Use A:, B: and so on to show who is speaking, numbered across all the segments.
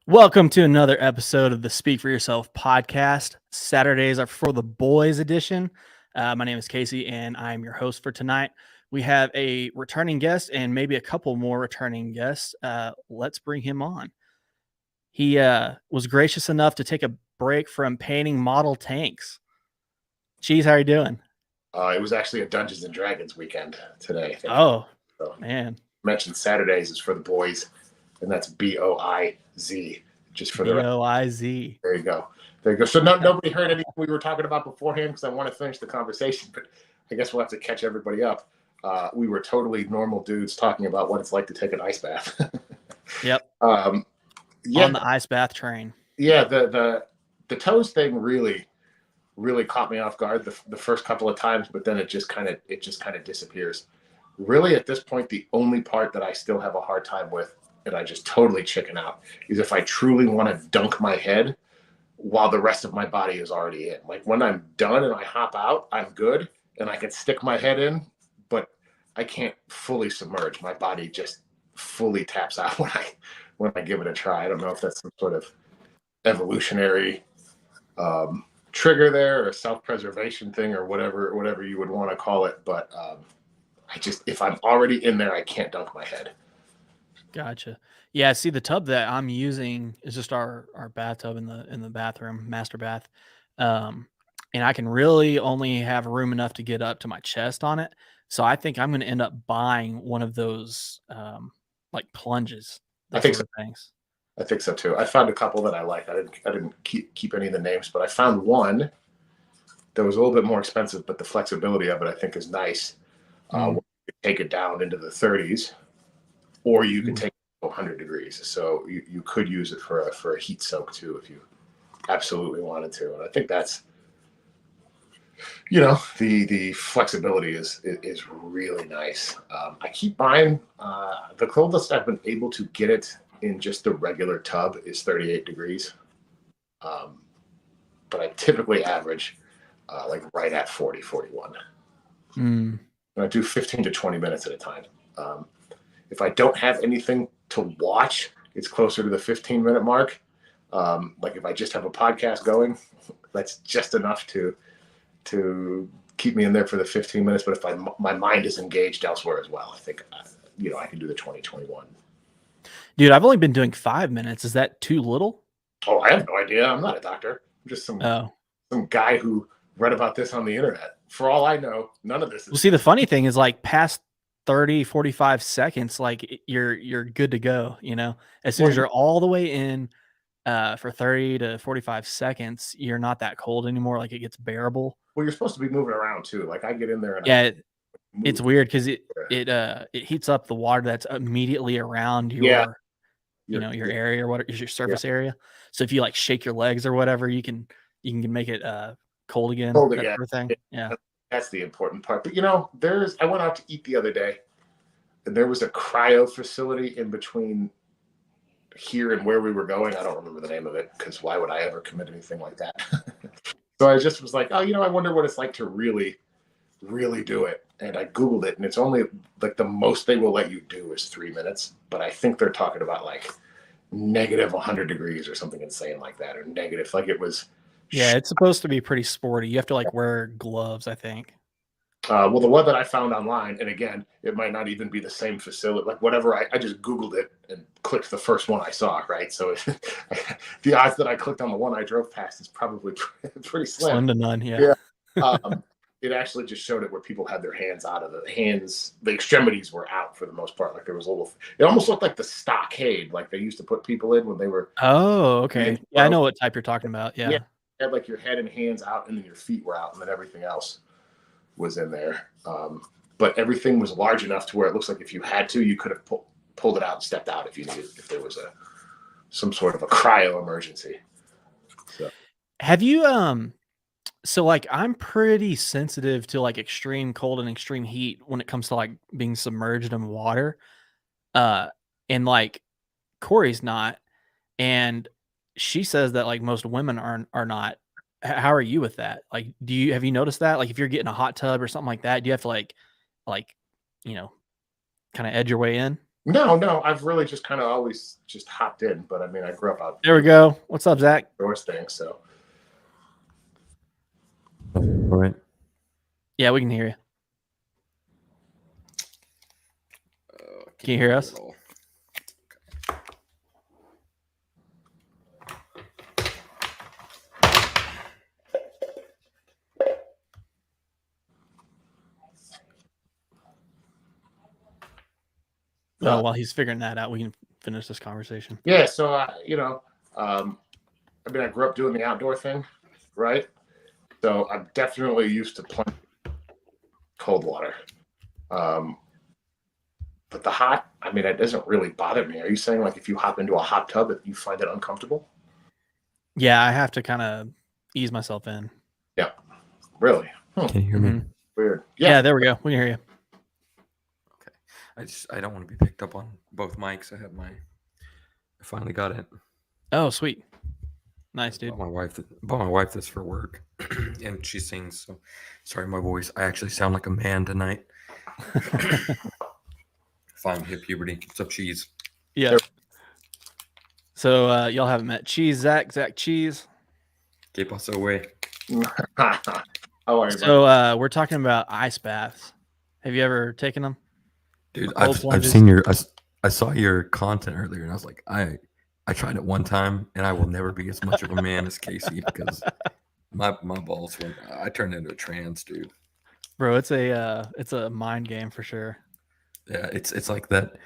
A: Welcome to another episode of the Speak for Yourself podcast. Saturdays are for the boys edition. My name is Casey, and I'm your host for tonight. We have a returning guest and maybe a couple more returning guests. Let's bring him on. He was gracious enough to take a break from painting model tanks. Cheese, how are you doing?
B: It was actually a Dungeons and Dragons weekend today.
A: Oh,
B: so,
A: man.
B: Mentioned Saturdays is for the boys, and that's BOIZ, just for the
A: BOIZ.
B: There you go. There you go. So nobody heard anything we were talking about beforehand because I want to finish the conversation, but I guess we'll have to catch everybody up. We were totally normal dudes talking about what it's like to take an ice bath.
A: Yep.
B: On
A: the ice bath train.
B: Yeah, the toes thing really caught me off guard the first couple of times, but then it just kind of disappears. Really, at this point, the only part that I still have a hard time with, and I just totally chicken out, is if I truly want to dunk my head while the rest of my body is already in. Like when I'm done and I hop out, I'm good and I can stick my head in, but I can't fully submerge. My body just fully taps out when I give it a try. I don't know if that's some sort of evolutionary trigger there or self-preservation thing or whatever you would want to call it, but if I'm already in there, I can't dunk my head.
A: Gotcha. Yeah, see, the tub that I'm using is just our bathtub in the bathroom, master bath. And I can really only have room enough to get up to my chest on it. So I think I'm going to end up buying one of those like plunges.
B: I think so.
A: Things.
B: I think so too. I found a couple that I liked. I didn't keep any of the names, but I found one that was a little bit more expensive, but the flexibility of it I think is nice. You take it down into the 30s, or you can take it to 100 degrees. So you could use it for a heat soak too if you absolutely wanted to. And I think that's, the flexibility is really nice. I keep buying the coldest I've been able to get it in just the regular tub is 38 degrees. But I typically average like right at 40, 41. I do 15 to 20 minutes at a time. If I don't have anything to watch, it's closer to the 15-minute mark. Like if I just have a podcast going, that's just enough to keep me in there for the 15 minutes. But if my mind is engaged elsewhere as well, I think, I can do the 20, 21.
A: Dude, I've only been doing 5 minutes. Is that too little?
B: Oh, I have no idea. I'm not a doctor. I'm just some guy who read about this on the internet. For all I know, none of this is.
A: Well, see, the funny thing is like past 30, 45 seconds, like you're good to go, as soon as you're all the way in for 30 to 45 seconds, you're not that cold anymore. Like it gets bearable.
B: Well, you're supposed to be moving around too. Like I get in there and
A: it's weird because it heats up the water that's immediately around your your area or whatever, your surface area. So if you like shake your legs or whatever, you can make it cold again. Sort of thing. Yeah,
B: that's the important part. But I went out to eat the other day, and there was a cryo facility in between here and where we were going. I don't remember the name of it because why would I ever commit anything like that? So I just was like, oh, I wonder what it's like to really, really do it. And I Googled it, and it's only like the most they will let you do is 3 minutes. But I think they're talking about like negative 100 degrees or something insane like that, or negative. Like it was.
A: Yeah, it's supposed to be pretty sporty. You have to like wear gloves, I think.
B: Well, the one that I found online, and again, it might not even be the same facility. Like whatever, I just Googled it and clicked the first one I saw, right? So the odds that I clicked on the one I drove past is probably pretty slim.
A: Slim to none, yeah.
B: It actually just showed it where people had their hands out of the extremities were out for the most part. Like there was it almost looked like the stockade, like they used to put people in when they were.
A: Oh, okay. Yeah, I know what type you're talking about. Yeah.
B: You had like your head and hands out, and then your feet were out, and then everything else was in there. But everything was large enough to where it looks like if you had to, you could have pulled it out and stepped out if you needed, if there was some sort of a cryo emergency. So.
A: Have you so like I'm pretty sensitive to like extreme cold and extreme heat when it comes to like being submerged in water. And like Corey's not, and she says that like most women are not. How are you with that? Like, have you noticed that? Like if you're getting a hot tub or something like that, do you have to like, kind of edge your way in?
B: No, I've really just kind of always just hopped in. But I mean, I grew up out
A: There we go. What's up, Zach?
B: doors thing, so.
C: All right.
A: Yeah, we can hear you. Can you hear us? Oh, while he's figuring that out, we can finish this conversation.
B: Yeah, so I mean, I grew up doing the outdoor thing, right? So I'm definitely used to playing cold water. But the hot, I mean, it doesn't really bother me. Are you saying like if you hop into a hot tub, you find it uncomfortable?
A: Yeah, I have to kind of ease myself in.
B: Yeah, really?
C: Can you hear me?
B: Weird.
A: Yeah, there we go. We can hear you.
C: Okay. I don't want to be picked up on both mics. I finally got it.
A: Oh, sweet. Nice, dude.
C: Bought my wife this for work, and she sings. So sorry, my voice. I actually sound like a man tonight. Finally hit puberty. What's up, Cheese?
A: Yeah. So y'all haven't met Cheese, Zach Cheese.
C: Que paso, güey?
B: How are you,
A: So we're talking about ice baths. Have you ever taken them?
C: Dude,
A: Cold
C: I've
A: plunges?
C: seen I saw your content earlier, and I was like, I tried it one time, and I will never be as much of a man as Casey because my balls went. I turned into a trans dude.
A: Bro, it's a mind game for sure.
C: Yeah, it's like that.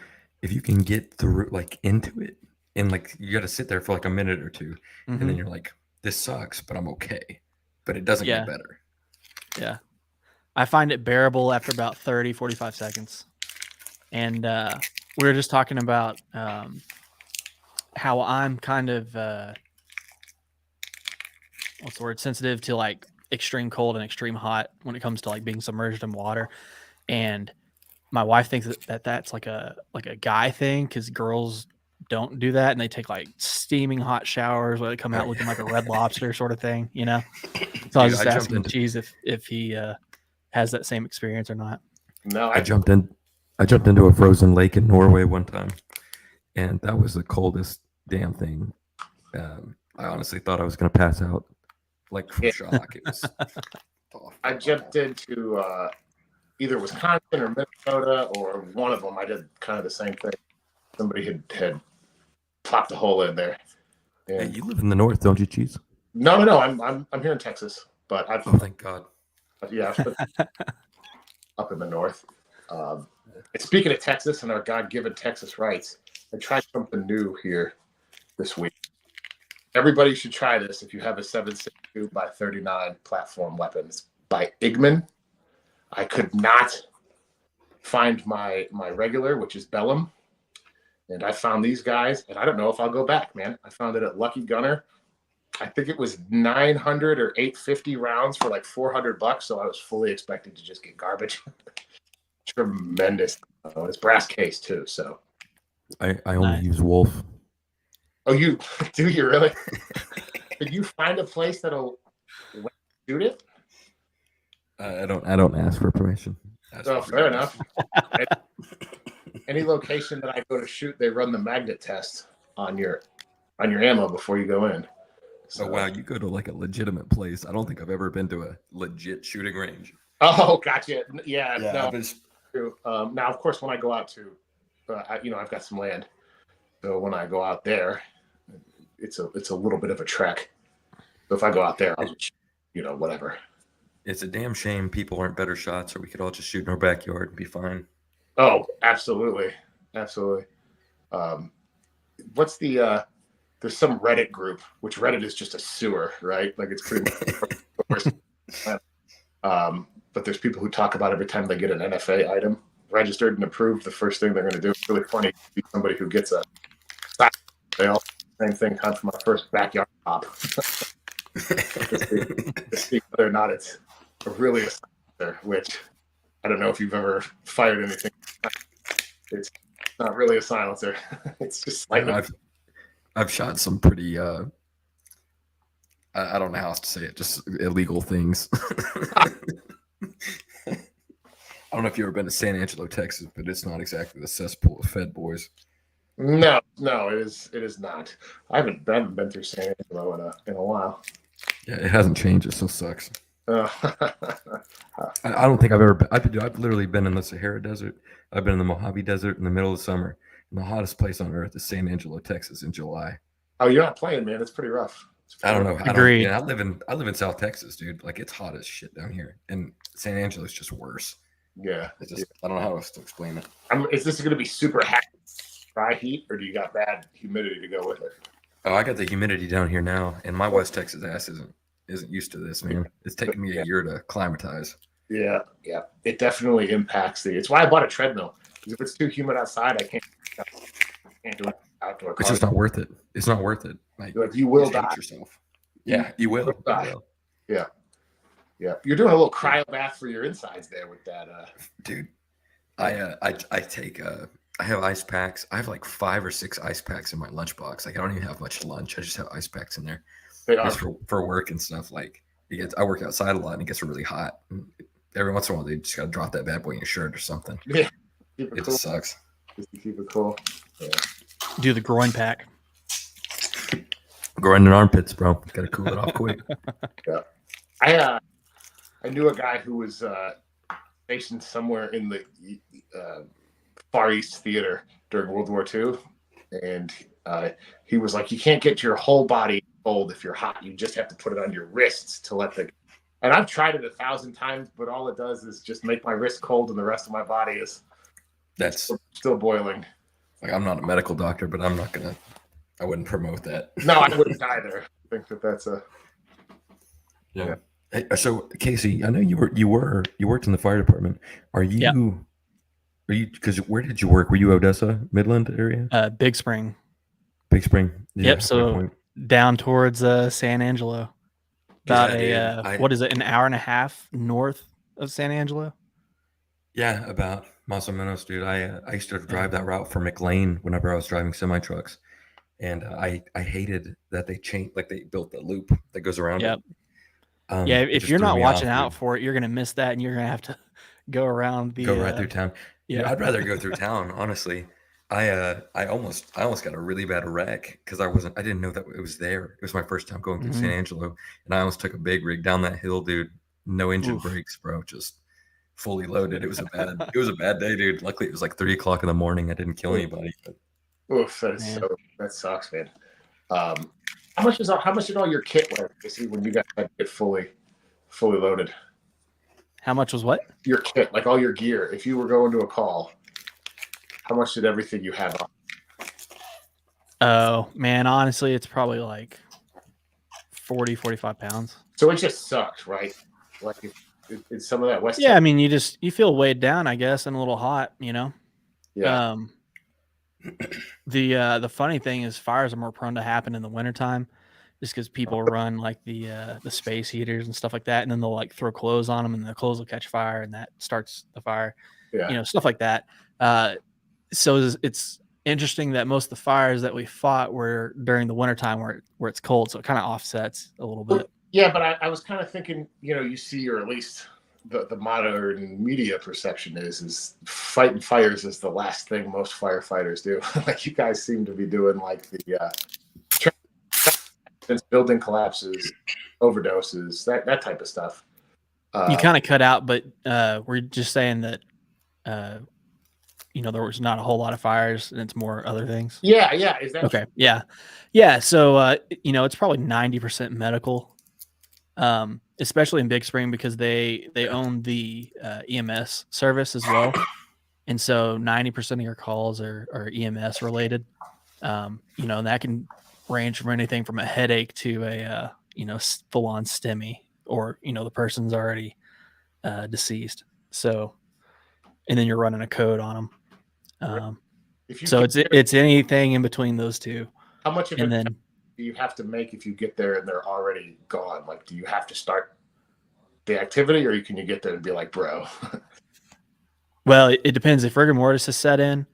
C: If you can get through like into it, and like you got to sit there for like a minute or two, and then you're like, this sucks, but I'm okay. But it doesn't get better.
A: Yeah. I find it bearable after about 30, 45 seconds. And we were just talking about how I'm kind of what's the word? Sensitive to like extreme cold and extreme hot when it comes to like being submerged in water. And my wife thinks that that's like a guy thing because girls don't do that, and they take like steaming hot showers where they come out looking like a red lobster sort of thing, you know. So I was just asking Cheese if he has that same experience or not.
B: No,
C: I jumped into a frozen lake in Norway one time, and that was the coldest damn thing. I honestly thought I was gonna pass out, like from shock. It was tough.
B: I jumped into either Wisconsin or Minnesota or one of them. I did kind of the same thing. Somebody had popped a hole in there.
C: Hey, you live in the north, don't you, Cheese?
B: No. I'm here in Texas, but I've
C: Thank God.
B: I've been up in the north. And speaking of Texas and our God-given Texas rights, I tried something new here this week. Everybody should try this if you have a 7.62 by 39 platform weapons by Igman. I could not find my regular, which is Bellum. And I found these guys, and I don't know if I'll go back, man. I found it at Lucky Gunner. I think it was 900 or 850 rounds for like $400. So I was fully expecting to just get garbage. Tremendous. It's brass case too. So
C: I only use Wolf.
B: Oh, you do you really? Did you find a place that'll shoot it?
C: I don't ask for permission.
B: Fair enough. Any location that I go to shoot, they run the magnet test on your ammo before you go in.
C: So wow, you go to like a legitimate place. I don't think I've ever been to a legit shooting range.
B: Oh, gotcha. Yeah.
C: Yeah.
B: No, true. Now, of course, when I go out to, I've got some land, so when I go out there, it's a little bit of a trek. So if I go out there, I'll just, whatever.
C: It's a damn shame people aren't better shots, or we could all just shoot in our backyard and be fine.
B: Oh, absolutely. What's the there's some Reddit group, which Reddit is just a sewer, right? Like it's pretty much but there's people who talk about every time they get an NFA item registered and approved, the first thing they're going to do. It's really funny to see somebody who gets a they all same thing comes from our first backyard pop. to see whether or not it's really a silencer, which I don't know if you've ever fired anything. It's not really a silencer. It's just like
C: I've shot some pretty I don't know how else to say it, just illegal things. I don't know if you've ever been to San Angelo, Texas, but it's not exactly the cesspool of Fed boys.
B: No, it is not. I haven't been through San Angelo in a while.
C: Yeah, it hasn't changed. It still sucks.
B: Uh,
C: I don't think I've ever been. I've literally been in the Sahara Desert. I've been in the Mojave Desert in the middle of the summer. And the hottest place on earth is San Angelo, Texas in July.
B: oh, you're not playing, man. It's pretty rough.
C: I don't know.
A: Agreed.
C: I live in South Texas, dude. Like it's hot as shit down here. And San Angelo is just worse.
B: Yeah.
C: I don't know how else to explain it.
B: Is this going to be super hot, dry heat, or do you got bad humidity to go with it?
C: Oh, I got the humidity down here now, and my West Texas ass isn't used to this, man. It's taken me a year to acclimatize.
B: Yeah. It definitely impacts it's why I bought a treadmill. Because if it's too humid outside, I can't do it outdoor.
C: It's just not worth it. It's not worth it. Like
B: you will
C: just hate
B: die.
C: yourself. Yeah, you will.
B: Die. Yeah. You're doing a little cryo bath for your insides there with that.
C: Dude, I take I have ice packs. I have like 5 or 6 ice packs in my lunchbox. Like I don't even have much lunch. I just have ice packs in there.
B: They are
C: just for work and stuff. Like I work outside a lot and it gets really hot. And every once in a while they just gotta drop that bad boy in your shirt or something.
B: Yeah.
C: It just sucks.
B: Just to keep it cool. Yeah.
A: Do the groin pack.
C: Groin and armpits, bro. Gotta cool it off quick.
B: Yeah. I knew a guy who was stationed somewhere in the Far East Theater during World War II, and he was like, "You can't get your whole body cold if you're hot. You just have to put it on your wrists to let the." And I've tried it 1,000 times, but all it does is just make my wrist cold, and the rest of my body is still boiling.
C: Like I'm not a medical doctor, but I wouldn't promote that.
B: No, I wouldn't either. I think that's a
C: yeah. Hey, so Casey, I know you worked in the fire department. Are you because where did you work? Were you Odessa, Midland area?
A: Big Spring.
C: Big Spring. Yeah,
A: Yep. So down towards San Angelo. About what is it? An hour and a half north of San Angelo.
C: Yeah, about más o menos, dude. I used to drive that route for McLean whenever I was driving semi trucks, and I hated that they changed, like they built the loop that goes around.
A: Yep.
C: It.
A: Yeah, if you're not watching out for it, you're gonna miss that, and you're gonna have to go around
C: go right through town.
A: Yeah,
C: I'd rather go through town, honestly. I almost got a really bad wreck because I didn't know that it was there. It was my first time going through San Angelo, and I almost took a big rig down that hill, dude. No engine brakes, bro. Just fully loaded. It was a bad day, dude. Luckily, it was like 3 o'clock in the morning. I didn't kill anybody. But...
B: Oof, that sucks, man. How much did all your kit weigh? You see, when you got that kit fully loaded.
A: How much was what?
B: Your kit, like all your gear. If you were going to a call, how much did everything you have on?
A: Oh man, honestly, it's probably like 45 pounds.
B: So it just sucks, right? Like it's some of that West.
A: Yeah, I mean, you feel weighed down, I guess, and a little hot, you know.
B: Yeah.
A: The funny thing is fires are more prone to happen in the wintertime just because people run like the space heaters and stuff like that, and then they'll like throw clothes on them and the clothes will catch fire and that starts the fire.
B: Yeah.
A: You know, stuff like that. So it's interesting that most of the fires that we fought were during the wintertime where it's cold, so it kind of offsets a little bit.
B: Yeah, but I was kind of thinking, you know, you see, or at least the modern media perception is fighting fires is the last thing most firefighters do. Like you guys seem to be doing like the building collapses, overdoses, that type of stuff.
A: You kind of cut out, but we're just saying that you know, there was not a whole lot of fires and it's more other things.
B: Yeah. Is that
A: okay? True? Yeah. So you know, it's probably 90% medical. Especially in Big Spring because they own the EMS service as well, and so 90% of your calls are EMS related. You know, and that can range from anything from a headache to a you know, full on STEMI, or you know, the person's already deceased. So, and then you're running a code on them. So it's anything in between those two.
B: How much of
A: and
B: it
A: then
B: do you have to make if you get there and they're already gone? Like, do you have to start the activity, or can you get there and be like, bro?
A: Well, it depends. If rigor mortis is set in,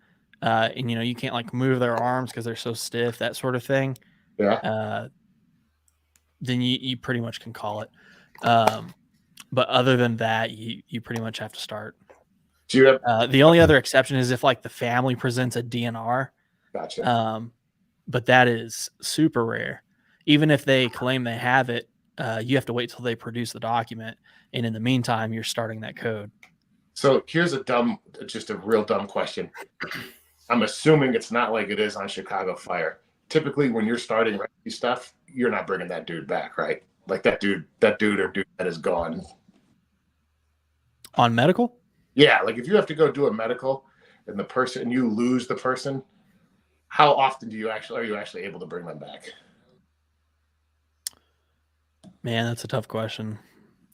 A: and you know, you can't like move their arms because they're so stiff, that sort of thing.
B: Yeah.
A: Then you pretty much can call it. But other than that, you pretty much have to start.
B: Do you have?
A: The only other exception is if like the family presents a DNR,
B: Gotcha.
A: but that is super rare. Even if they claim they have it, you have to wait till they produce the document, and in the meantime, you're starting that code.
B: So here's just a real dumb question. I'm assuming it's not like it is on Chicago Fire. Typically, when you're starting rescue stuff, you're not bringing that dude back, right? Like that dude or dude that is gone.
A: On medical?
B: Yeah, like if you have to go do a medical and you lose the person, how often are you actually able to bring them back?
A: Man, that's a tough question.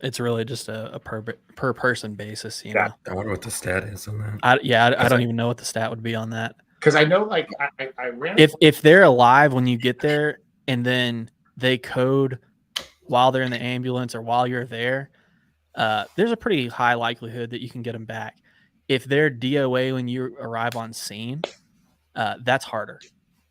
A: It's really just a per person basis, you know.
C: I wonder what the stat is on that.
A: I don't even know what the stat would be on that.
B: Because I know, like, I ran.
A: If they're alive when you get there, and then they code while they're in the ambulance or while you're there, there's a pretty high likelihood that you can get them back. If they're DOA when you arrive on scene, that's harder.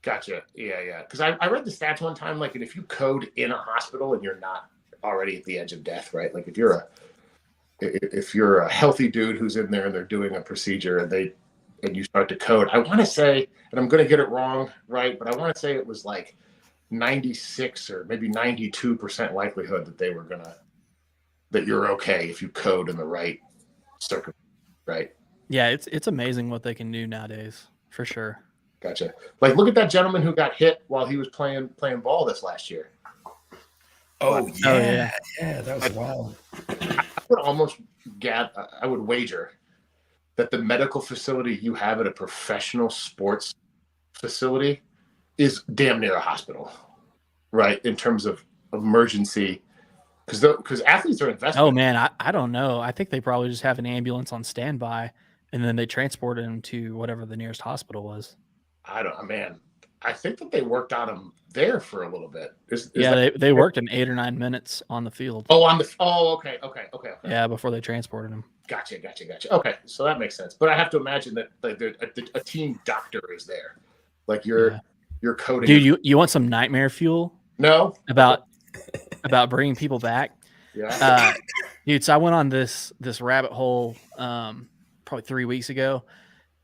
B: Gotcha. Yeah. Because I read the stats one time, like, and if you code in a hospital and you're not already at the edge of death, right? Like if you're a healthy dude who's in there and they're doing a procedure and you start to code, I want to say, and I'm going to get it wrong, right? But I want to say it was like 96 or maybe 92% likelihood that you're okay if you code in the right circuit, right?
A: Yeah, it's amazing what they can do nowadays, for sure.
B: Gotcha. Like, look at that gentleman who got hit while he was playing ball this last year.
C: Oh
A: yeah,
C: that was wild.
B: I would wager that the medical facility you have at a professional sports facility is damn near a hospital, right? In terms of emergency, because athletes are invested.
A: Oh man, I don't know. I think they probably just have an ambulance on standby, and then they transported him to whatever the nearest hospital was.
B: I think that they worked on him there for a little bit.
A: They worked in 8 or 9 minute on the field.
B: Okay.
A: Yeah, before they transported him.
B: Gotcha. Okay, so that makes sense. But I have to imagine that like a team doctor is there. Like you're coding.
A: Dude, you want some nightmare fuel?
B: No.
A: About bringing people back?
B: Yeah.
A: Dude, so I went on this rabbit hole probably 3 weeks ago.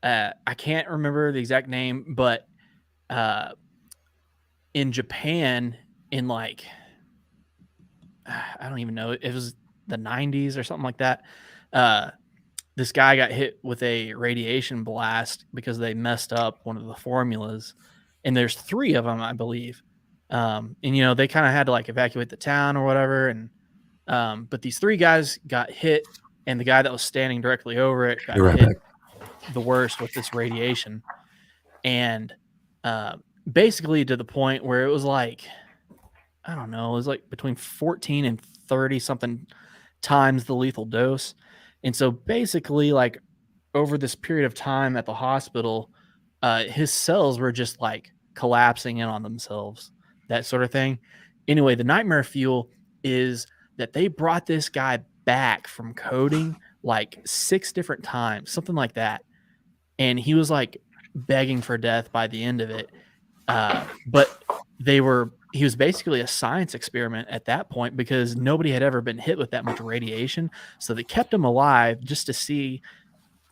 A: I can't remember the exact name, but in Japan, in like, I don't even know, it was the 90s or something like that. This guy got hit with a radiation blast because they messed up one of the formulas, and there's 3 of them, I believe. And they kind of had to like evacuate the town or whatever. And but these 3 guys got hit, and the guy that was standing directly over it got hit the worst with this radiation. And basically to the point where it was like, I don't know, it was like between 14 and 30 something times the lethal dose. And so basically, like, over this period of time at the hospital, his cells were just like collapsing in on themselves, that sort of thing. Anyway, the nightmare fuel is that they brought this guy back from coding like 6 different times, something like that. And he was like begging for death by the end of it. But he was basically a science experiment at that point, because nobody had ever been hit with that much radiation. So they kept him alive just to see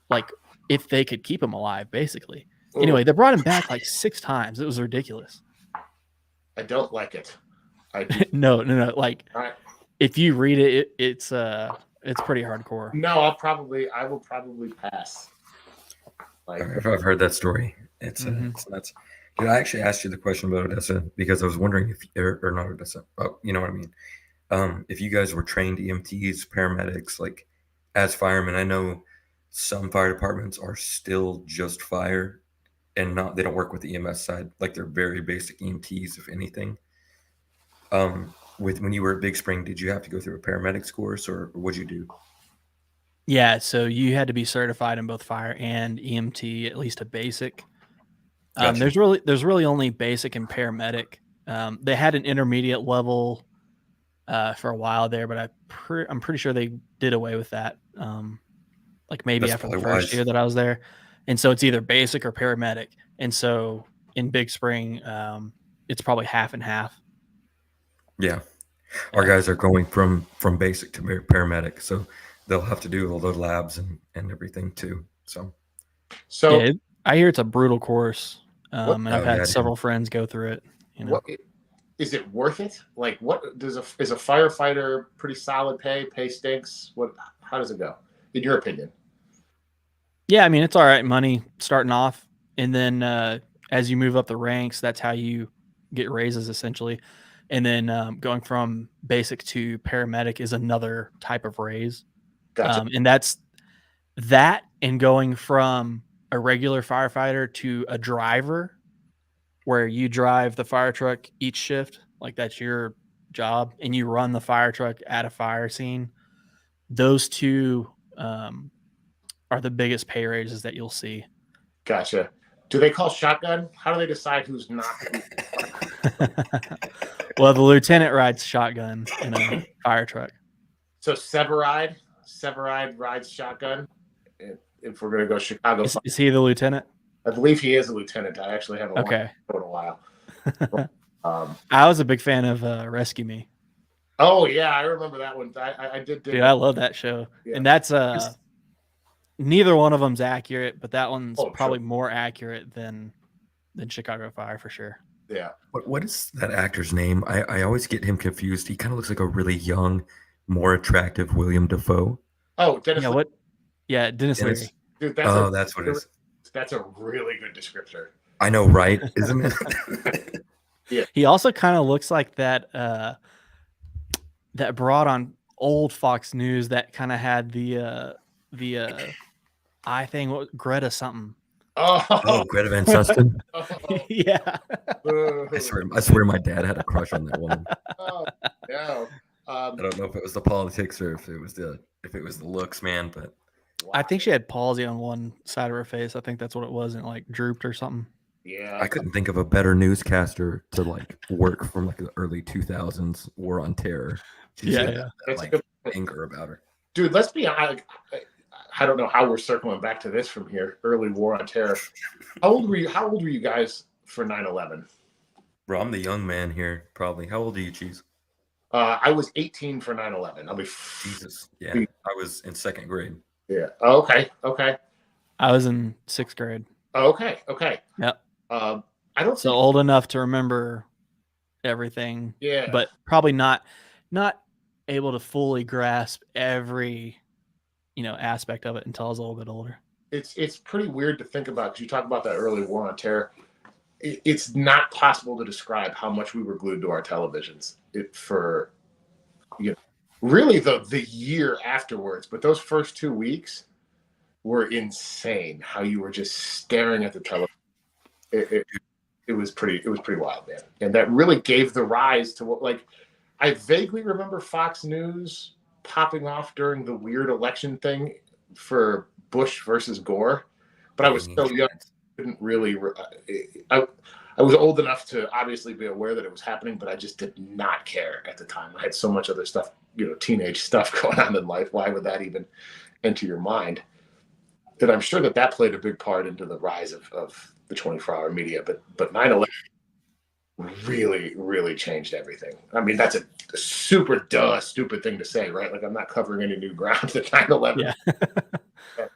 A: like if they could keep him alive, basically. Anyway, they brought him back like 6 times. It was ridiculous.
B: I don't like it.
A: No. Like,
B: right.
A: If you read it, it's pretty hardcore.
B: No, I will probably pass. Like,
C: I've heard that story. It's nuts. Dude, I actually asked you the question about Odessa because I was wondering if, or not Odessa, you know what I mean? If you guys were trained EMTs, paramedics, like as firemen. I know some fire departments are still just fire and they don't work with the EMS side. Like they're very basic EMTs, if anything. When you were at Big Spring, did you have to go through a paramedics course, or what'd you do?
A: Yeah, so you had to be certified in both fire and EMT, at least a basic.
C: Gotcha.
A: There's really only basic and paramedic. They had an intermediate level for a while there, but I'm pretty sure they did away with that. Like maybe
C: That's
A: after the first year that I was there, and so it's either basic or paramedic. And so in Big Spring, it's probably half and half.
C: Yeah, our guys are going from basic to paramedic. So they'll have to do all the labs and everything too. So
B: So
A: I hear it's a brutal course,
B: What-
A: and I've
C: Oh, yeah,
A: had
C: dude.
A: several friends go through it. You know,
B: what is it worth it? Like, what is a firefighter pretty solid pay? Pay stinks. What? How does it go, in your opinion?
A: yeah, I mean it's all right money starting off, and then as you move up the ranks, that's how you get raises essentially, and then going from basic to paramedic is another type of raise,
B: Gotcha.
A: and that's that, and going from a regular firefighter to a driver, where you drive the fire truck each shift, like that's your job, and you run the fire truck at a fire scene. Those two are the biggest pay raises that you'll see.
B: Gotcha. Do they call shotgun? How do they decide who's not?
A: Well, the lieutenant rides shotgun in a fire truck.
B: So Severide rides shotgun. If we're gonna go Chicago,
A: Is he the lieutenant?
B: I believe he is a lieutenant. I actually haven't watched
A: Okay.
B: it in a while.
A: I was a big fan of Rescue Me.
B: Oh yeah, I remember that one. I did.
A: Dude, I love that show.
B: Yeah.
A: And that's neither one of them's accurate, but that one's
B: Oh,
A: probably
B: sure.
A: more accurate than Chicago Fire for sure.
B: Yeah.
C: what is that actor's name? I always get him confused. He kind of looks like a really young, more attractive William Dafoe.
B: Oh, Dennis.
A: Yeah, what? Yeah, Dennis
C: Dennis-
A: Leary.
B: Dude,
C: That's what it is.
B: That's a really good descriptor.
C: I know, right? Isn't it?
A: He also kind of looks like that that broad on old Fox News that kind of had the eye thing. What, Greta something?
C: Oh, Greta Van Susteren.
A: Yeah.
C: I swear, my dad had a crush on that woman.
B: Oh, no.
C: I don't know if it was the politics or if it was the looks, man. But
A: I think she had palsy on one side of her face. I think that's what it was, and it like drooped or something.
B: Yeah.
C: I couldn't think of a better newscaster to like work from like the early 2000s War on Terror. She
A: Yeah,
C: had
A: yeah.
C: that,
B: That's a
C: like
B: good-
C: anger about her.
B: Dude, let's be honest. I don't know how we're circling back to this from here. Early War on Terror. How old were you guys for 9/11?
C: Bro, I'm the young man here, probably. How old are you, Cheese?
B: I was 18 for 9/11. I'll be.
C: Jesus. Yeah, I was in second grade.
B: Yeah. Oh, okay.
A: I was in 6th grade,
B: Okay.
A: Yep.
B: I don't.
A: so old enough to remember everything,
B: Yeah.
A: but probably not able to fully grasp every aspect of it until I was a little bit older.
B: It's pretty weird to think about because you talk about that early War on Terror. It's not possible to describe how much we were glued to our televisions really the year afterwards. But those first 2 weeks were insane. How you were just staring at the television. It was pretty wild, man. And that really gave the rise to what, like, I vaguely remember Fox News popping off during the weird election thing for Bush versus Gore, but I was so young, didn't really. I was old enough to obviously be aware that it was happening, but I just did not care at the time. I had so much other stuff, teenage stuff going on in life. Why would that even enter your mind? That I'm sure that played a big part into the rise of the 24-hour media, but 9/11 really, really changed everything. I mean, that's a super stupid thing to say, right? Like, I'm not covering any new ground at 9/11.
A: Yeah.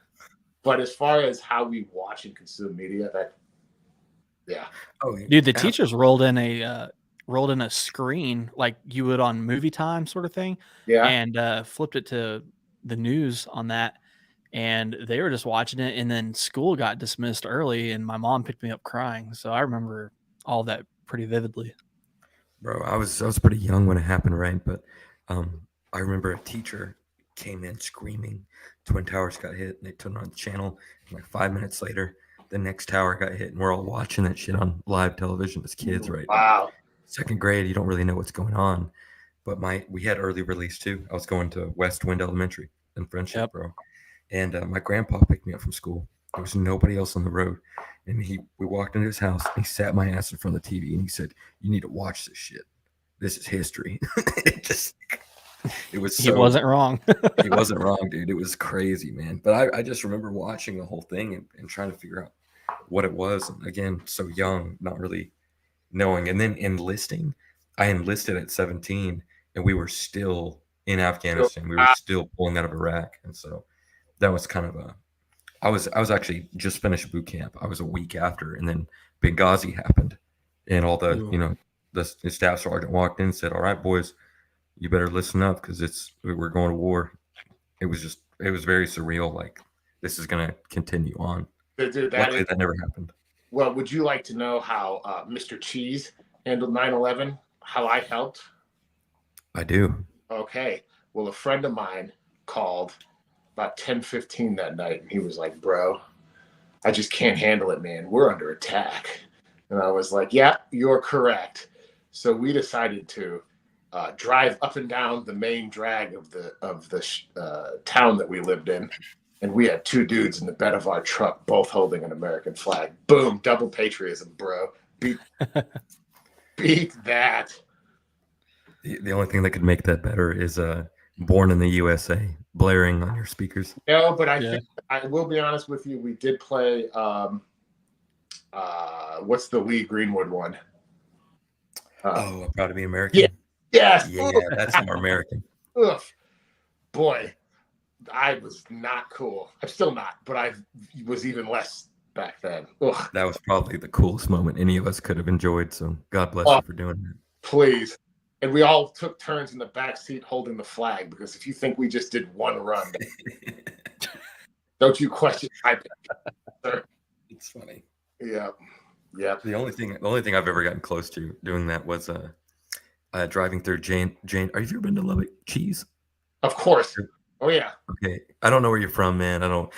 B: But as far as how we watch and consume media,
C: Oh,
A: Dude, the teachers rolled in a screen like you would on Movie Time sort of thing,
B: yeah.
A: and flipped it to the news on that, and they were just watching it, and then school got dismissed early, and my mom picked me up crying. So I remember all that pretty vividly.
C: Bro, I was pretty young when it happened, right? But I remember a teacher came in screaming, Twin Towers got hit, and they turned on the channel. And like 5 minutes later, the next tower got hit, and we're all watching that shit on live television as kids, right?
B: Wow.
C: Second grade, you don't really know what's going on. But we had early release too. I was going to West Wind Elementary in Friendship,
A: Yep.
C: bro. And my grandpa picked me up from school. There was nobody else on the road. And we walked into his house, and he sat my ass in front of the TV, and he said, "You need to watch this shit. This is history." It was
A: He wasn't wrong.
C: he wasn't wrong, dude. It was crazy, man. But I just remember watching the whole thing and trying to figure out what it was. And again, so young, not really knowing. And then enlisting. I enlisted at 17, and we were still in Afghanistan. We were still pulling out of Iraq, and so that was kind of a. I was actually just finished boot camp. I was a week after, and then Benghazi happened, and all the the staff sergeant walked in and said, "All right, boys, you better listen up because we're going to war." It was very surreal. Like this is going to continue on.
B: Dude,
C: Luckily, that never happened.
B: Well, would you like to know how Mr. Cheese handled 9/11? How I helped?
C: I do.
B: Okay. Well, a friend of mine called about 10:15 that night, and he was like, "Bro, I just can't handle it, man. We're under attack." And I was like, "Yeah, you're correct." So we decided to drive up and down the main drag of the town that we lived in, and we had two dudes in the bed of our truck, both holding an American flag. Boom, double patriotism, bro. Beat that.
C: The only thing that could make that better is "Born in the USA" blaring on your speakers.
B: No, but I think I will be honest with you. We did play. What's the Lee Greenwood one?
C: I'm proud to be American.
B: Yeah. Yes.
C: Yeah, that's more American.
B: Oof. Boy, I was not cool. I'm still not, but I was even less back then. Ugh.
C: That was probably the coolest moment any of us could have enjoyed. So God bless you for doing that.
B: Please. And we all took turns in the back seat holding the flag, because if you think we just did one run, don't you question my pick, sir.
C: It's funny.
B: Yeah.
C: The only thing I've ever gotten close to doing that was driving through Jane. Have you ever been to Lubbock? Cheese?
B: Of course. Oh yeah.
C: Okay. I don't know where you're from, man. I don't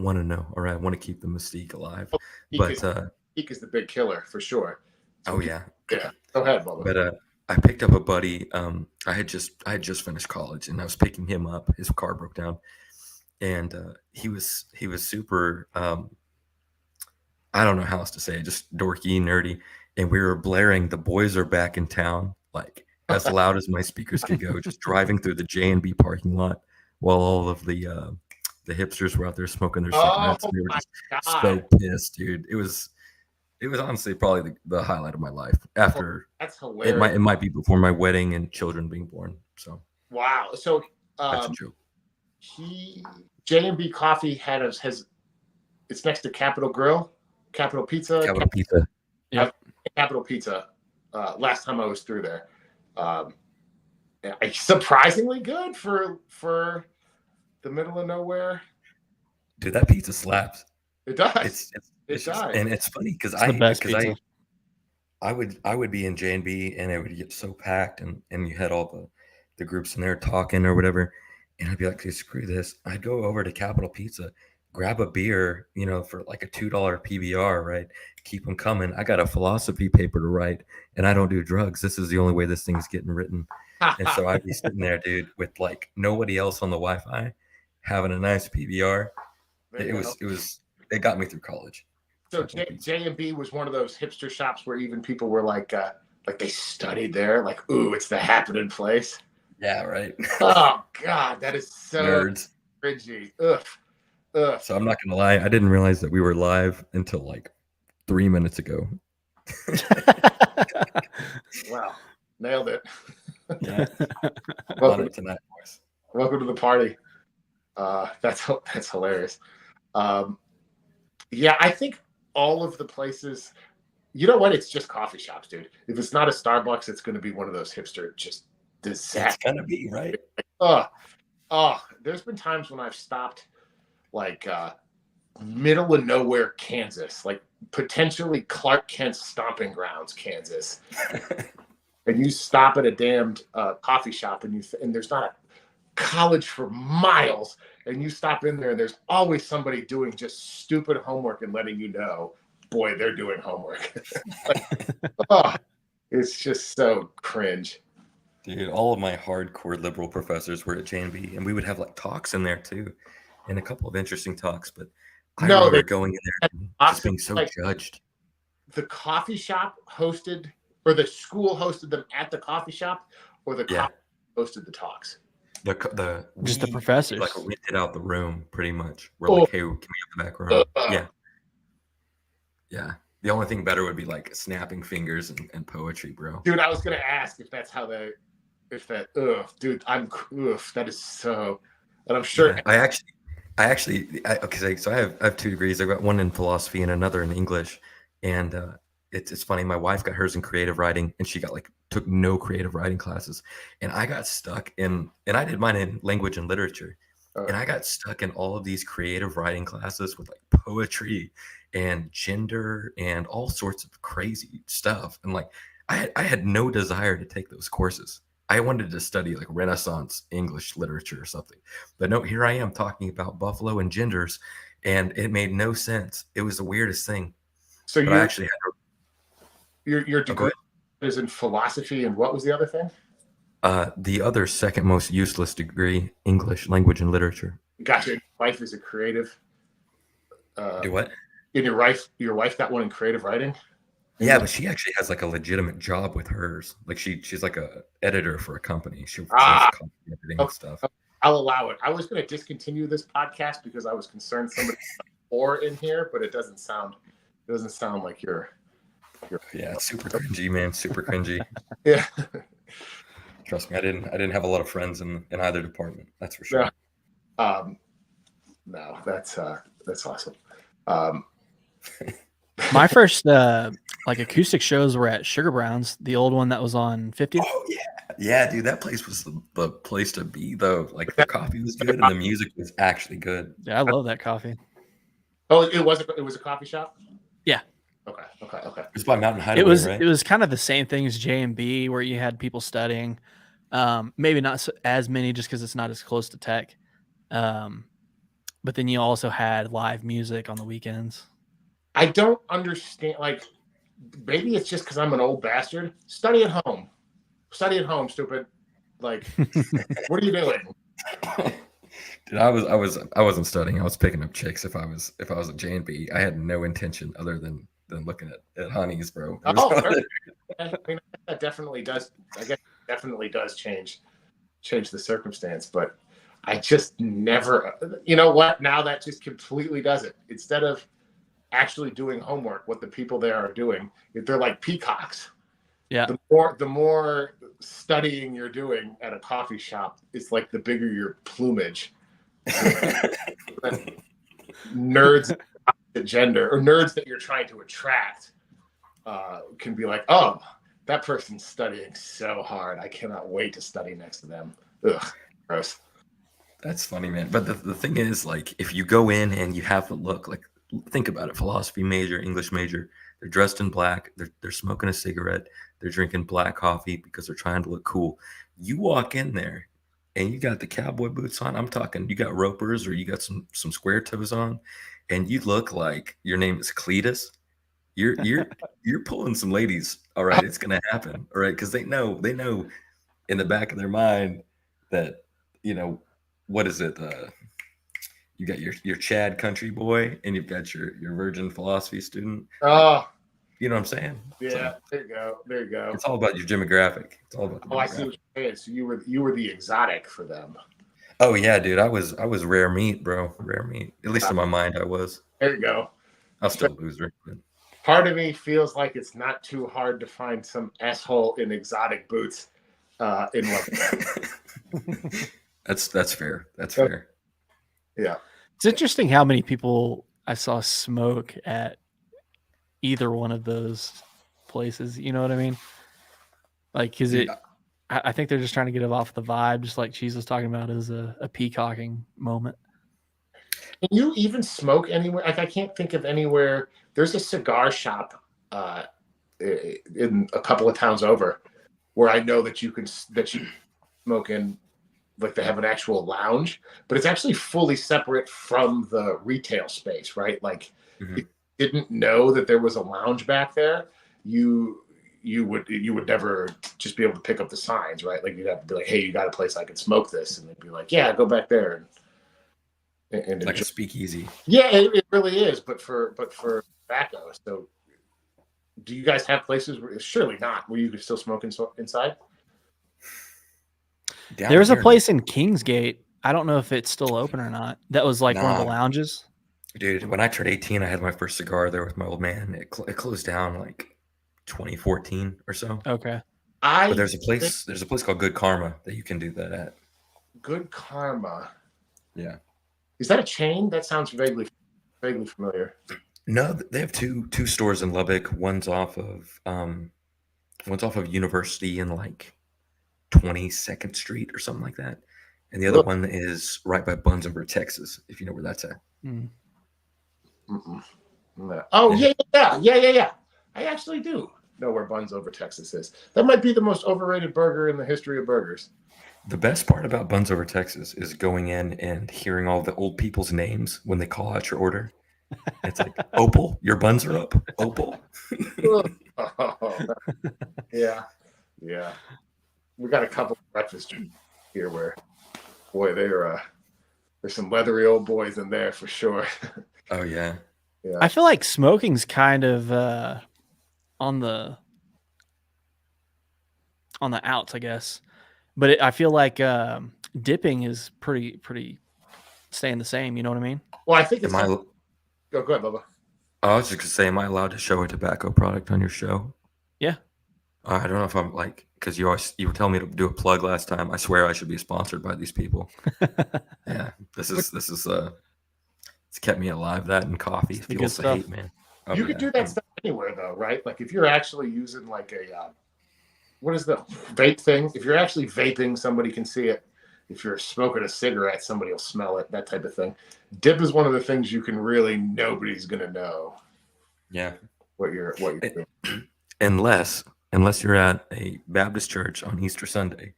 C: want to know. All right. I want to keep the mystique alive.
B: Peak is the big killer for sure.
C: Oh yeah.
B: Yeah. Go ahead, Bubba.
C: But I picked up a buddy. I had just finished college, and I was picking him up. His car broke down, and he was super. I don't know how else to say it, just dorky, nerdy. And we were blaring "The Boys Are Back in Town" like as loud as my speakers could go, just driving through the J&B parking lot while all of the hipsters were out there smoking their cigarettes. They were just so pissed, dude. It was honestly probably the highlight of my life. After
B: that's hilarious.
C: It might be before my wedding and children being born. So
B: wow. So
C: that's a joke.
B: J&B Coffee it's next to Capitol Grill, Capitol Pizza.
C: Capitol Pizza.
B: Yeah. Capitol Pizza. Last time I was through there. Surprisingly good for the middle of nowhere.
C: Dude, that pizza slaps.
B: It does.
C: It's
B: does.
C: And it's funny because I would be in J&B and it would get so packed and you had all the groups in there talking or whatever, and I'd be like, hey, screw this. I'd go over to Capitol Pizza, grab a beer, for like a $2 PBR, right? Keep them coming. I got a philosophy paper to write, and I don't do drugs. This is the only way this thing's getting written. And so I'd be sitting there, dude, with like nobody else on the Wi-Fi, having a nice PBR. It got me through college.
B: So J&B was one of those hipster shops where even people were like they studied there, like, ooh, it's the happening place.
C: Yeah, right.
B: Oh God, that is so
C: nerds.
B: Cringy. Ugh.
C: So I'm not gonna lie, I didn't realize that we were live until like 3 minutes ago.
B: Wow, nailed it.
C: Yeah.
B: Welcome
C: tonight, boys.
B: Welcome to the party. That's hilarious. Yeah, I think all of the places. You know what? It's just coffee shops, dude. If it's not a Starbucks, it's going to be one of those hipster just disaster.
C: It's gonna be, right?
B: There's been times when I've stopped like middle of nowhere Kansas, like potentially Clark Kent's stomping grounds, Kansas. And you stop at a damned coffee shop and there's not a college for miles, and you stop in there and there's always somebody doing just stupid homework and letting you know, boy, they're doing homework. It's just so cringe.
C: Dude, all of my hardcore liberal professors were at J&B, and we would have like talks in there too, and a couple of interesting talks. But I remember going in there and just being so judged.
B: The coffee shop hosted, or the school hosted them at the coffee shop, or the coffee hosted the talks.
A: The professors
C: like rented out the room pretty much. We're like, hey, can we have the back room? Yeah. The only thing better would be like snapping fingers and poetry, bro.
B: Dude, I was gonna ask if that's how if that, dude, that is so, and I'm sure.
C: Yeah, okay. So I have 2 degrees. I've got one in philosophy and another in English. And it's funny. My wife got hers in creative writing, and she got took no creative writing classes, and I got stuck in. And I did mine in language and literature, and I got stuck in all of these creative writing classes with poetry and gender and all sorts of crazy stuff. And I had no desire to take those courses. I wanted to study Renaissance English literature or something. But no, here I am talking about buffalo and genders, and it made no sense. It was the weirdest thing.
B: So
C: I actually had
B: your degree is in philosophy, and what was the other thing?
C: The other second most useless degree, English language and literature.
B: Gotcha. Your wife is a creative.
C: Do what?
B: And your wife got one in creative writing.
C: Yeah, but she actually has a legitimate job with hers. She's like a editor for a company. She editing and stuff.
B: I'll allow it. I was going to discontinue this podcast because I was concerned somebody or in here, but it doesn't sound like you're.
C: Yeah, it's super cringy, man. Super cringy.
B: Yeah.
C: Trust me, I didn't have a lot of friends in either department. That's for sure.
B: Yeah. No, that's awesome.
A: My first acoustic shows were at Sugar Brown's, the old one that was on 50th.
C: Oh yeah, dude, that place was the place to be though. The coffee was good and the music was actually good.
A: Yeah, I love that coffee.
B: Oh, it was a coffee shop.
A: Yeah.
B: Okay.
C: It's by Mountain Hideaway, right?
A: It was kind of the same thing as J&B, where you had people studying. Maybe not as many, just because it's not as close to tech. But then you also had live music on the weekends.
B: I don't understand. Maybe it's just because I'm an old bastard. Study at home, stupid. What are you doing?
C: Dude, I wasn't studying. I was picking up chicks. If I was at J&B, I had no intention other than looking at honeys, bro.
B: I mean, that definitely does. I guess it definitely does change the circumstance, but I just never. You know what? Now that just completely does it. Instead of actually doing homework, what the people there are doing, they're like peacocks.
A: Yeah.
B: The more studying you're doing at a coffee shop, it's like the bigger your plumage. Nerds gender or nerds that you're trying to attract can be like, oh, that person's studying so hard. I cannot wait to study next to them. Ugh, gross.
C: That's funny, man. But the thing is, if you go in and you have a look, think about it, philosophy major, English major, they're dressed in black, they're smoking a cigarette, they're drinking black coffee because they're trying to look cool. You walk in there and you got the cowboy boots on. I'm talking, you got ropers or you got some square toes on, and you look like your name is Cletus. You're pulling some ladies. All right, it's gonna happen. All right, because they know in the back of their mind that, what is it? You got your Chad country boy, and you've got your virgin philosophy student.
B: Oh,
C: you know what I'm saying?
B: Yeah, so, there you go.
C: It's all about your demographic. It's all about the demographic.
B: I see what you're saying. So you were the exotic for them.
C: Oh yeah, dude. I was rare meat, bro. Rare meat. At least in my mind, I was.
B: There you go.
C: I'll still a loser. But...
B: Part of me feels like it's not too hard to find some asshole in exotic boots in London.
C: That's fair. That's fair.
B: Yeah.
A: It's interesting how many people I saw smoke at either one of those places. You know what I mean? I think they're just trying to get it off the vibe, just like Cheese was talking about, as a peacocking moment.
B: Can you even smoke anywhere? I can't think of anywhere. There's a cigar shop in a couple of towns over where I know that you smoke in. They have an actual lounge, but it's actually fully separate from the retail space, right? If you didn't know that there was a lounge back there, you would never just be able to pick up the signs, right? You'd have to be like, hey, you got a place I can smoke this, and they'd be like, yeah, go back there and
C: a speakeasy.
B: Yeah, it really is, but for tobacco. So, do you guys have places surely not where you could still smoke inside?
A: There's a place in Kingsgate. I don't know if it's still open or not. That was one of the lounges.
C: Dude, when I turned 18, I had my first cigar there with my old man. It closed down 2014 or so.
A: Okay.
C: But there's a place called Good Karma that you can do that at.
B: Good Karma.
C: Yeah.
B: Is that a chain? That sounds vaguely familiar.
C: No, they have two stores in Lubbock. One's off of University in like 22nd Street or something like that, and the other
B: Look.
C: one is right by Bunsenburg, Texas. If you know where that's at.
A: Mm.
B: No. Oh yeah. I actually do know where Bunsover, Texas is. That might be the most overrated burger in the history of burgers.
C: The best part about Bunsover, Texas, is going in and hearing all the old people's names when they call out your order. It's like, Opal, your buns are up. Opal.
B: Yeah. We got a couple of breakfast here where, boy, there's some leathery old boys in there for sure.
C: Oh yeah.
B: Yeah.
A: I feel like smoking's kind of on the outs, I guess. But I feel like dipping is pretty staying the same. You know what I mean?
B: Well, I think it's.
C: Am I,
B: Go ahead, Bubba.
C: I was just gonna say, am I allowed to show a tobacco product on your show?
A: Yeah.
C: I don't know if I'm like, because you were telling me to do a plug last time. I swear I should be sponsored by these people. Yeah, this is it's kept me alive. That and coffee,
A: It's the
C: fuels
A: good
C: the
A: stuff.
C: hate, man. Oh,
B: You could
C: yeah.
B: do that stuff anywhere, though, right? Like if you're actually using like a what is the vape thing? If you're actually vaping, somebody can see it. If you're smoking a cigarette, somebody will smell it. That type of thing. Dip is one of the things you can really nobody's gonna know
C: Yeah,
B: what you're doing.
C: unless you're at a Baptist church on Easter Sunday,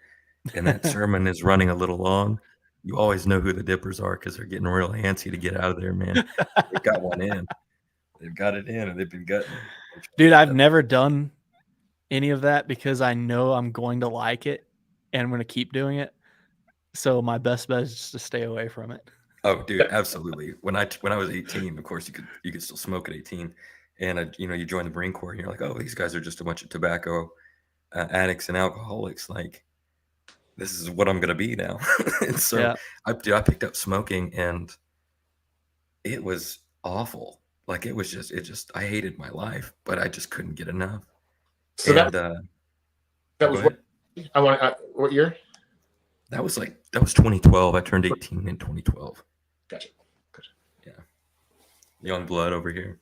C: and that sermon is running a little long. You always know who the dippers are because they're getting real antsy to get out of there, man. They've got one in. They've got it in, and they've been gutting it.
A: Dude, I've never done any of that because I know I'm going to like it and I'm going to keep doing it. So my best bet is just to stay away from it.
C: Oh, dude, absolutely. When I was 18, of course you could still smoke at 18, and you join the Marine Corps, and you're like, oh, these guys are just a bunch of tobacco addicts and alcoholics. Like, this is what I'm gonna be now. And so
A: Yeah.
C: I picked up smoking, and it was awful. Like it just I hated my life, but I just couldn't get enough.
B: So
C: and,
B: that
C: go
B: was
C: ahead.
B: what year?
C: That was 2012. I turned 18 in 2012.
B: Gotcha.
C: Yeah, young blood over here.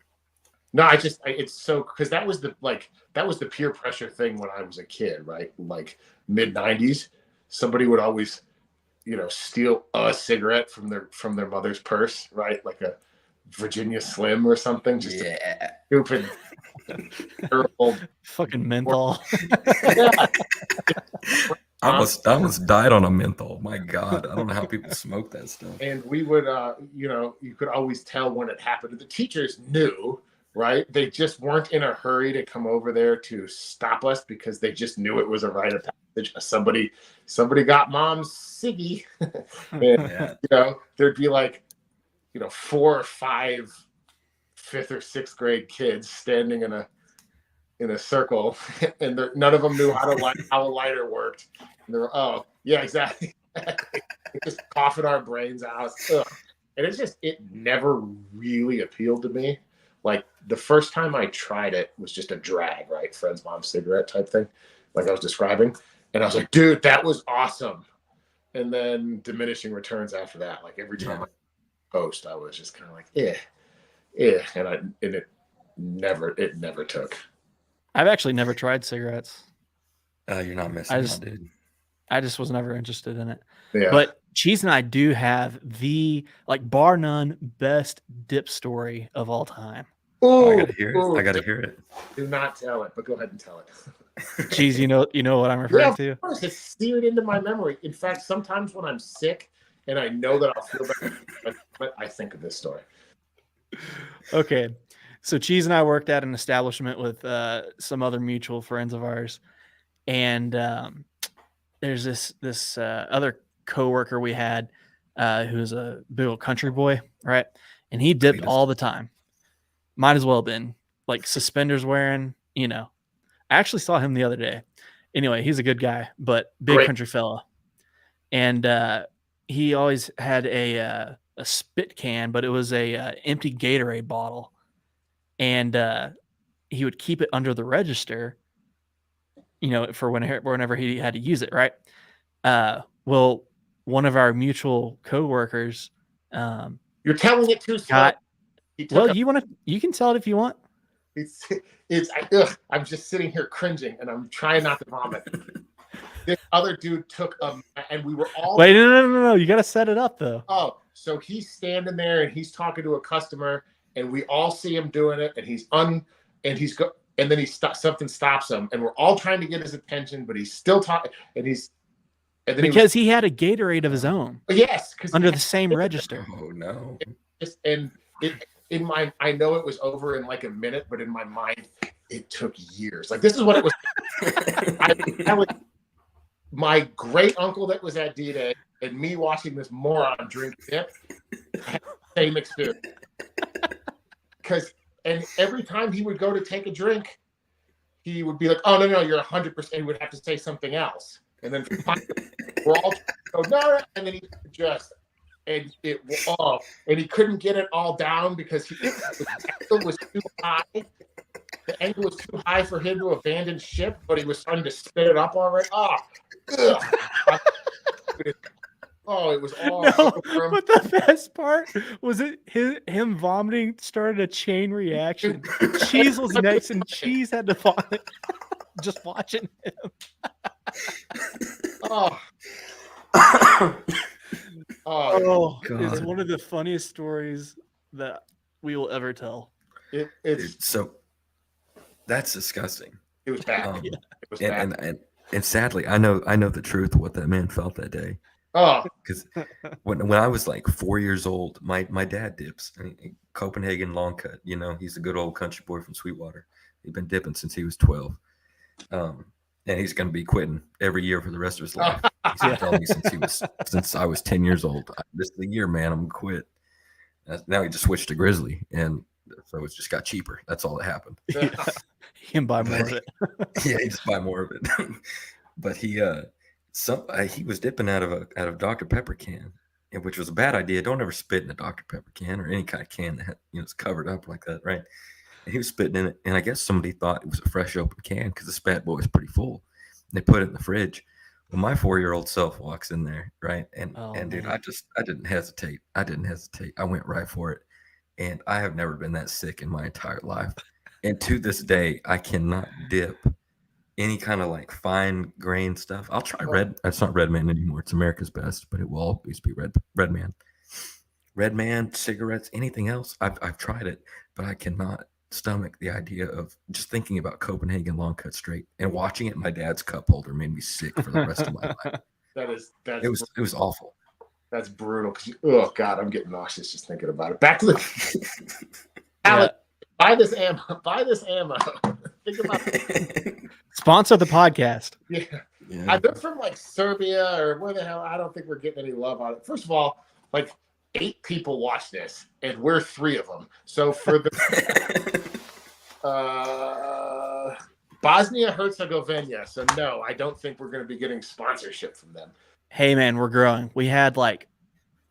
B: No, it's so because that was the peer pressure thing when I was a kid, right? Like mid 90s, somebody would always, steal a cigarette from their mother's purse, right? Like a Virginia Slim or something. Just a stupid, terrible.
A: Fucking menthol.
B: Yeah.
C: I almost died on a menthol. My God, I don't know how people smoke that stuff.
B: And we would, you could always tell when it happened. The teachers knew, right? They just weren't in a hurry to come over there to stop us because they just knew it was a rite of passage. Somebody got mom's ciggy. And,
C: Yeah.
B: There'd be like, 4 or 5 5th or 6th grade kids standing in a circle, and none of them knew how a lighter worked. And they were, oh yeah, exactly. Just coughing our brains out. Ugh. And it never really appealed to me. Like the first time I tried it was just a drag, right? Friend's mom's cigarette type thing, like I was describing. And I was like, dude, that was awesome. And then diminishing returns after that. Like every time I post, I was just kind of like, and it never took.
A: I've actually never tried cigarettes.
C: You're not missing out, dude.
A: I just was never interested in it.
B: Yeah.
A: But Cheese and I do have the, bar none, best dip story of all time.
C: Oh, I gotta hear it. I gotta hear it.
B: Do not tell it, but go ahead and tell it.
A: Cheese, you know what I'm referring to?
B: Of course, it's seared into my memory. In fact, sometimes when I'm sick and I know that I'll feel better, but I think of this story.
A: Okay. So Cheese and I worked at an establishment with some other mutual friends of ours. And there's this other coworker we had who's a big old country boy, right? And he dipped all the time. Might as well have been, like suspenders wearing, I actually saw him the other day. Anyway, he's a good guy, but big country fella. And he always had a spit can, but it was a empty Gatorade bottle. And he would keep it under the register, for whenever he had to use it, right? Well, one of our mutual coworkers,
B: You're telling it too slow.
A: got. Well, you can tell it if you want.
B: I'm just sitting here cringing, and I'm trying not to vomit. This other dude took and we were all.
A: Wait, no. You got to set it up though.
B: Oh, so he's standing there and he's talking to a customer, and we all see him doing it, and and then something stops him, and we're all trying to get his attention, but he's still talking,
A: because he had a Gatorade of his own.
B: Yes,
A: under the same register.
C: Oh no!
B: I know it was over in like a minute, but in my mind, it took years. Like, this is what it was. My great uncle that was at D-Day and me watching this moron drink dip had the same experience. And every time he would go to take a drink, he would be like, "Oh no, you're 100%." He would have to say something else, and then we're all go no, and then he just. And and he couldn't get it all down because the angle was too high. The angle was too high for him to abandon ship, but he was starting to spit it up already. It was all.
A: No, but the best part was him vomiting started a chain reaction. Cheese was next, and Cheese had to vomit. Just watching him. It's one of the funniest stories that we will ever tell.
C: So that's disgusting.
B: It was bad. It was
C: bad. And sadly, I know the truth of what that man felt that day. Because when I was like 4 years old, my dad dips. Copenhagen long cut. He's a good old country boy from Sweetwater. He's been dipping since he was 12. And he's going to be quitting every year for the rest of his life. He's been telling me since I was 10 years old. This is the year, man. I'm going to quit. Now he just switched to Grizzly, and so it's just got cheaper. That's all that happened.
A: Yeah. He can buy more of it.
C: Yeah, he just buy more of it. But he was dipping out of Dr. Pepper can, which was a bad idea. Don't ever spit in a Dr. Pepper can or any kind of can that it's covered up like that, right? And he was spitting in it, and I guess somebody thought it was a fresh open can because this bad boy was pretty full. And they put it in the fridge. Well, my 4-year-old self walks in there, right? And dude, I didn't hesitate. I went right for it. And I have never been that sick in my entire life. And to this day, I cannot dip any kind of like fine grain stuff. I'll try red. It's not Red Man anymore. It's America's Best, but it will always be Red Man. Red Man, cigarettes, anything else. I've tried it, but I cannot stomach the idea of just thinking about Copenhagen long cut straight and watching it in my dad's cup holder made me sick for the rest of my life. It was awful.
B: That's brutal. Oh God, I'm getting nauseous just thinking about it. Back to the Alex, buy this ammo. Think about it.
A: Sponsor the podcast.
B: Yeah. They're from like Serbia or where the hell. I don't think we're getting any love on it. First of all, like 8 people watch this, and we're 3 of them. So for the Bosnia Herzegovina. So no, I don't think we're going to be getting sponsorship from them.
A: Hey man, we're growing. We had like,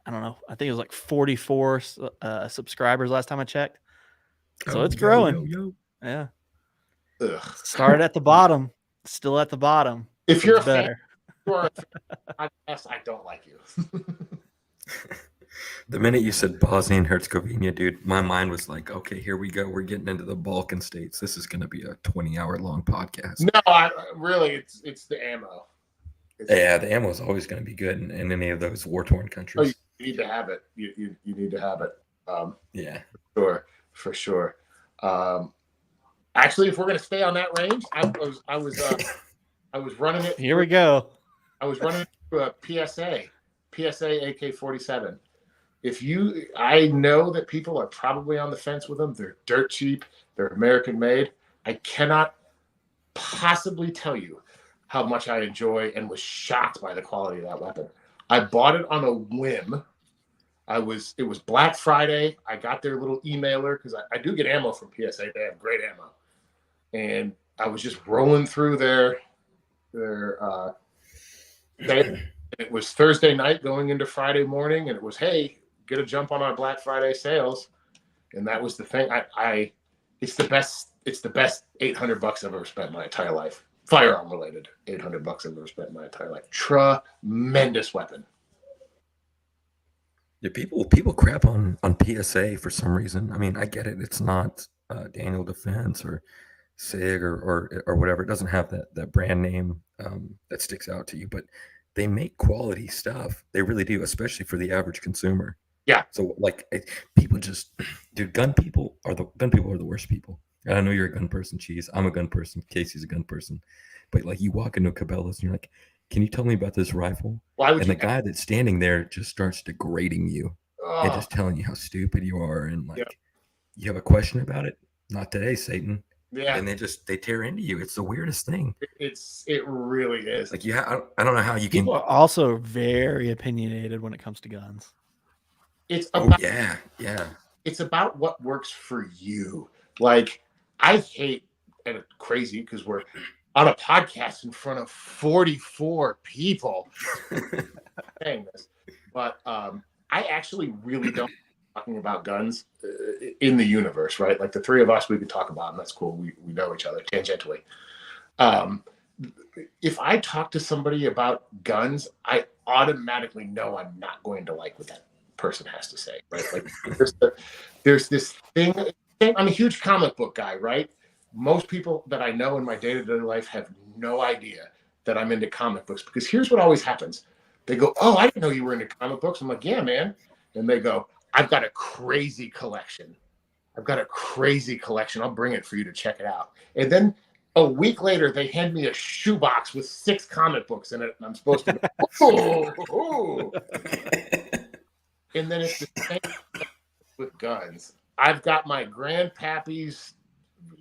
A: I don't know, I think it was like 44 subscribers last time I checked. So it's growing. Yeah.
B: Ugh.
A: Started at the bottom, still at the bottom.
B: If you're
A: better,
B: I guess I don't like you.
C: The minute you said Bosnia and Herzegovina, dude, my mind was like, okay, here we go. We're getting into the Balkan states. This is going to be a 20-hour long podcast.
B: No, really, it's the ammo.
C: The ammo is always going to be good in any of those war-torn countries.
B: You need to have it. You need to have it.
C: Yeah.
B: For sure. Actually, if we're going to stay on that range, I was running it.
A: Here we go.
B: I was running it through a PSA AK-47. I know that people are probably on the fence with them. They're dirt cheap. They're American made. I cannot possibly tell you how much I enjoy and was shocked by the quality of that weapon. I bought it on a whim. It was Black Friday. I got their little emailer because I do get ammo from PSA. They have great ammo. And I was just rolling through their it was Thursday night going into Friday morning, and it was, hey, get a jump on our Black Friday sales. And that was the thing. It's the best $800 I've ever spent in my entire life. firearm related. $800 I've ever spent in my entire life. Tremendous weapon.
C: Yeah, people crap on PSA for some reason. I mean, I get it. It's not Daniel Defense or SIG or whatever. It doesn't have that brand name that sticks out to you, but they make quality stuff. They really do, especially for the average consumer.
B: Yeah.
C: So like people just, dude, gun people are the worst people. And I know you're a gun person, Cheese. I'm a gun person. Casey's a gun person. But like you walk into Cabela's and you're like, can you tell me about this rifle?
B: Why would
C: And
B: you?
C: the guy that's standing there just starts degrading you and just telling you how stupid you are. And like,
B: Yeah.
C: you have a question about it? Not today, Satan.
B: Yeah.
C: And they tear into you. It's the weirdest thing.
B: It really is.
C: Like I don't know how you can.
A: People are also very opinionated when it comes to guns.
B: It's
C: Oh
B: about,
C: yeah.
B: it's about what works for you. Like I hate, and it's crazy because we're on a podcast in front of 44 people saying this, but I actually really don't talking about guns in the universe, right? Like the three of us, we could talk about, and that's cool. We know each other tangentially. If I talk to somebody about guns, I automatically know I'm not going to like what that person has to say, right? Like there's this thing. I'm a huge comic book guy, right? Most people that I know in my day-to-day life have no idea that I'm into comic books because here's what always happens. They go, "Oh, I didn't know you were into comic books." I'm like, "Yeah, man." And they go, "I've got a crazy collection. I'll bring it for you to check it out." And then a week later, they hand me a shoebox with 6 comic books in it, and I'm supposed to go, "Oh." And then it's the same with guns. I've got my grandpappy's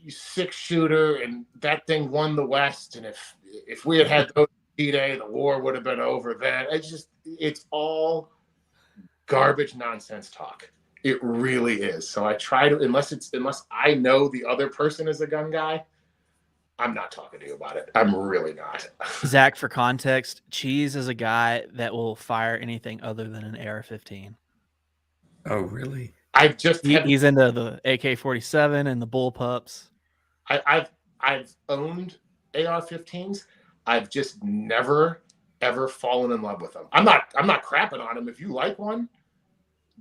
B: 6-shooter, and that thing won the West. And if we had those D-Day, the war would have been over then. It's all garbage nonsense talk. It really is. So I try to, unless I know the other person is a gun guy, I'm not talking to you about it. I'm really not.
A: Zach, for context, Cheese is a guy that will fire anything other than an AR-15.
C: Oh really?
A: He's into the AK-47 and the bullpups.
B: I've owned AR-15s. I've just never ever fallen in love with them. I'm not crapping on them. If you like one,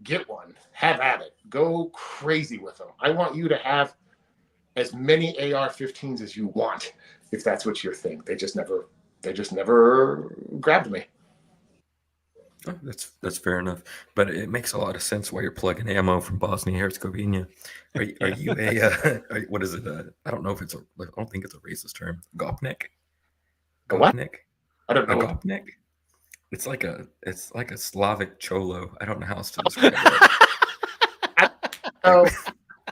B: get one. Have at it. Go crazy with them. I want you to have as many AR-15s as you want, if that's what you think. They just never grabbed me.
C: Oh, that's fair enough, but it makes a lot of sense why you're plugging ammo from Bosnia Herzegovina. Are you what is it? I don't know if it's I don't think it's a racist term. Gopnik.
B: A what?
C: Gopnik.
B: I don't
C: A
B: know.
C: Gopnik. It's like a Slavic cholo. I don't know how else to describe it.
B: Oh,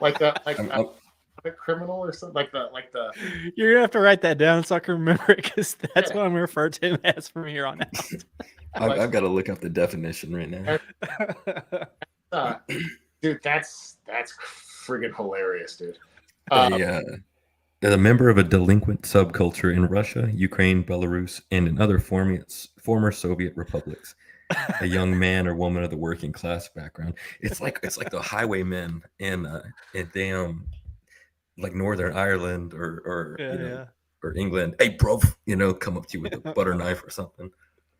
B: like a criminal or something, like the.
A: You're gonna have to write that down so I can remember it because that's what I'm gonna refer to him as from here on out.
C: I've got to look up the definition right now.
B: Dude, that's friggin' hilarious, dude.
C: A member of a delinquent subculture in Russia, Ukraine, Belarus, and in other former Soviet republics. A young man or woman of the working class background. It's like the highwaymen in damn like Northern Ireland or England. Hey, bro, come up to you with a butter knife or something.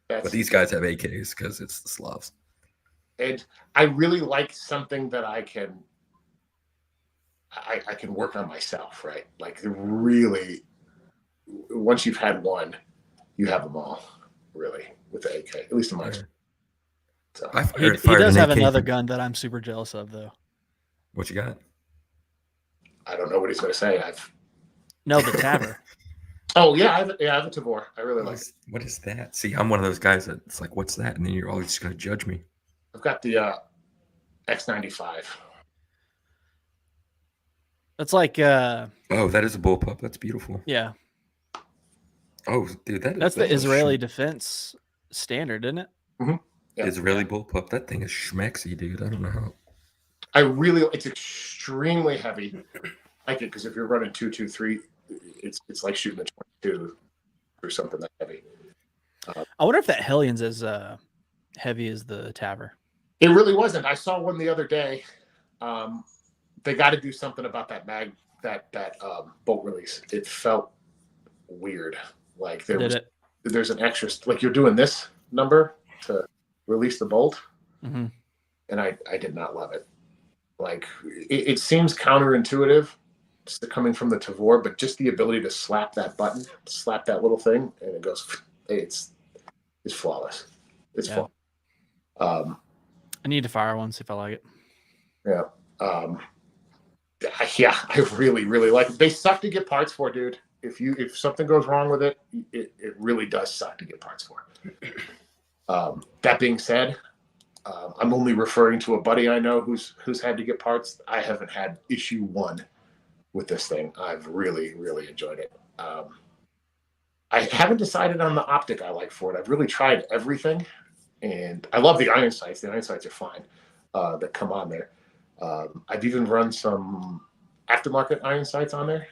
C: But these guys have AKs because it's the Slavs.
B: And I really like something that I can work on myself, right? Like really, once you've had one, you have them all, really, with the AK, at least in my experience. So.
A: He does have another gun that I'm super jealous of, though.
C: What you got?
B: I don't know what he's going to say.
A: No, the Tavor.
B: Oh yeah, I have a Tavor. I really like it.
C: What is that? See, I'm one of those guys that's like, what's that? And then you're always just going to judge me.
B: I've got the X95.
A: That's like
C: oh, that is a bullpup. That's beautiful.
A: Yeah.
C: Oh, dude,
A: that's the Israeli defense standard, isn't it?
B: Mm-hmm.
C: Yeah. Israeli bullpup. That thing is schmexy, dude. I don't know how.
B: It's extremely heavy. I like it because if you're running 223, it's like shooting a 22 or something that heavy.
A: I wonder if that Hellion's as heavy as the Tavor.
B: It really wasn't. I saw one the other day. They got to do something about that bolt release. It felt weird. Like
A: Did it?
B: there's an extra, like you're doing this number to release the bolt,
A: Mm-hmm.
B: and I did not love it. Like it seems counterintuitive coming from the Tavor, but just the ability to slap that button, slap that little thing, and it goes. It's flawless. It's flawless.
A: I need to fire one, see if I like it.
B: Yeah. Yeah, I really, really like it. They suck to get parts for, dude. If something goes wrong with it, it really does suck to get parts for. That being said, I'm only referring to a buddy I know who's had to get parts. I haven't had issue one with this thing. I've really, really enjoyed it. I haven't decided on the optic I like for it. I've really tried everything, and I love the iron sights. The iron sights are fine that come on there. I've even run some aftermarket iron sights on there,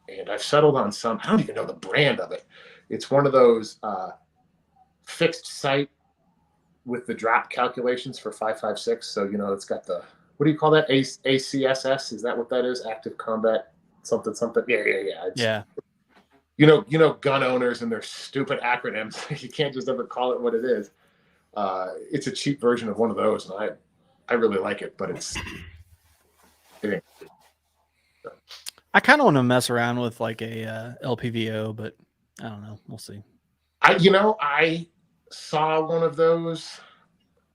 B: and I've settled on some. I don't even know the brand of it. It's one of those fixed sight with the drop calculations for 5.56. So, it's got the, what do you call that? ACSS? Is that what that is? Active Combat something. Yeah.
A: Yeah.
B: Gun owners and their stupid acronyms. You can't just ever call it what it is. It's a cheap version of one of those, and I really like it, but
A: I kind of want to mess around with like a LPVO, but I don't know. We'll see.
B: I saw one of those.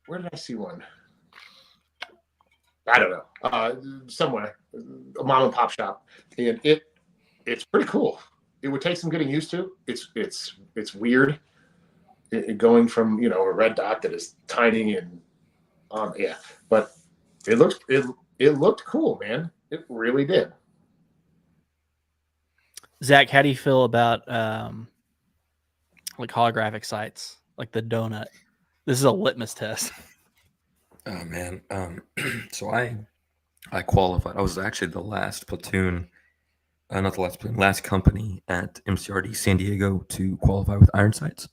B: Where did I see one? I don't know. Somewhere, a mom and pop shop, and it's pretty cool. It would take some getting used to. It's weird. Going from a red dot that is tiny and but it looked cool, man. It really did.
A: Zach, how do you feel about like holographic sights, like the donut? This is a litmus test.
C: Oh man. So I qualified. I was actually the last platoon, not the last platoon, last company at MCRD San Diego to qualify with iron sights.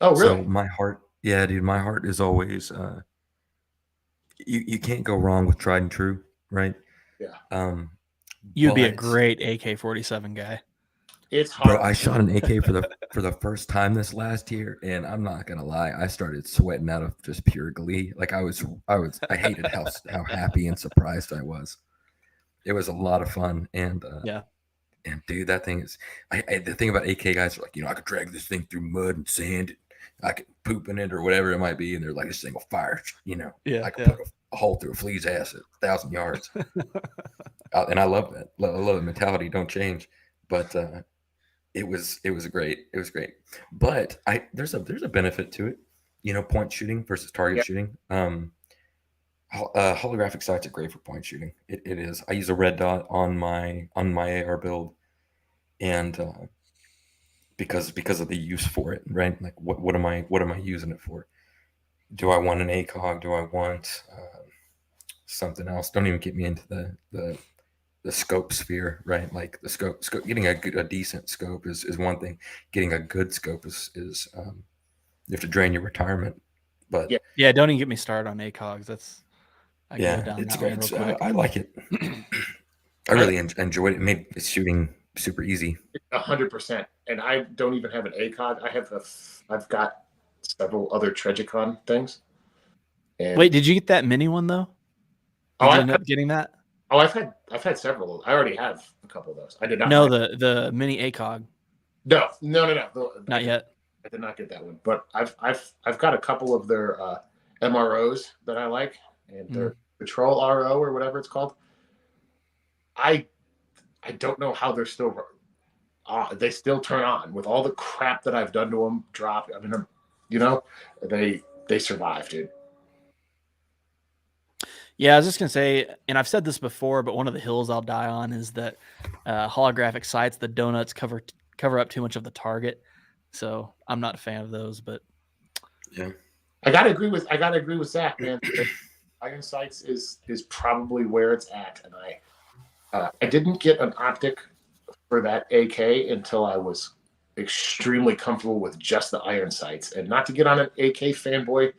B: Oh, really?
C: So my heart is always you can't go wrong with tried and true, right?
B: Yeah.
A: You'd be a great AK-47 guy.
B: It's hard.
C: Bro, I shot an AK for the first time this last year, and I'm not gonna lie, I started sweating out of just pure glee. Like I hated how happy and surprised I was. It was a lot of fun, and and dude, that thing is. The thing about AK guys are like, I could drag this thing through mud and sand. I could poop in it or whatever it might be, and they're like, this thing will fire. I could put a hole through a flea's ass at 1,000 yards. And I love that. I love the mentality. Don't change. But it was great. It was great. But there's a benefit to it. Point shooting versus target shooting. Holographic sights are great for point shooting. It is. I use a red dot on my AR build, and because of the use for it, right? Like what am I using it for? Do I want an ACOG? Do I want something else? Don't even get me into the scope sphere, right? Like the scope getting a decent scope is one thing. Getting a good scope is you have to drain your retirement. But
A: yeah, don't even get me started on ACOGs.
C: It's great. I like it. I really enjoyed it. It made shooting super easy.
B: 100%. And I don't even have an ACOG. I've got several other Tregicon things. And
A: wait, did you get that mini one though? Did you end up getting that?
B: Oh, I've had several. I already have a couple of those. I did not.
A: No, the mini ACOG.
B: No.
A: Not yet.
B: I did not get that one, but I've got a couple of their MROs that I like, and their Patrol RO or whatever it's called. I don't know how they're still they still turn on with all the crap that I've done to them. Drop. I mean, they survived, dude.
A: Yeah, I was just gonna say, and I've said this before, but one of the hills I'll die on is that holographic sights, the donuts cover up too much of the target. So I'm not a fan of those, but
C: yeah,
B: I gotta agree with Zach, man. Iron sights is probably where it's at, and I didn't get an optic for that AK until I was extremely comfortable with just the iron sights. And not to get on an AK fanboy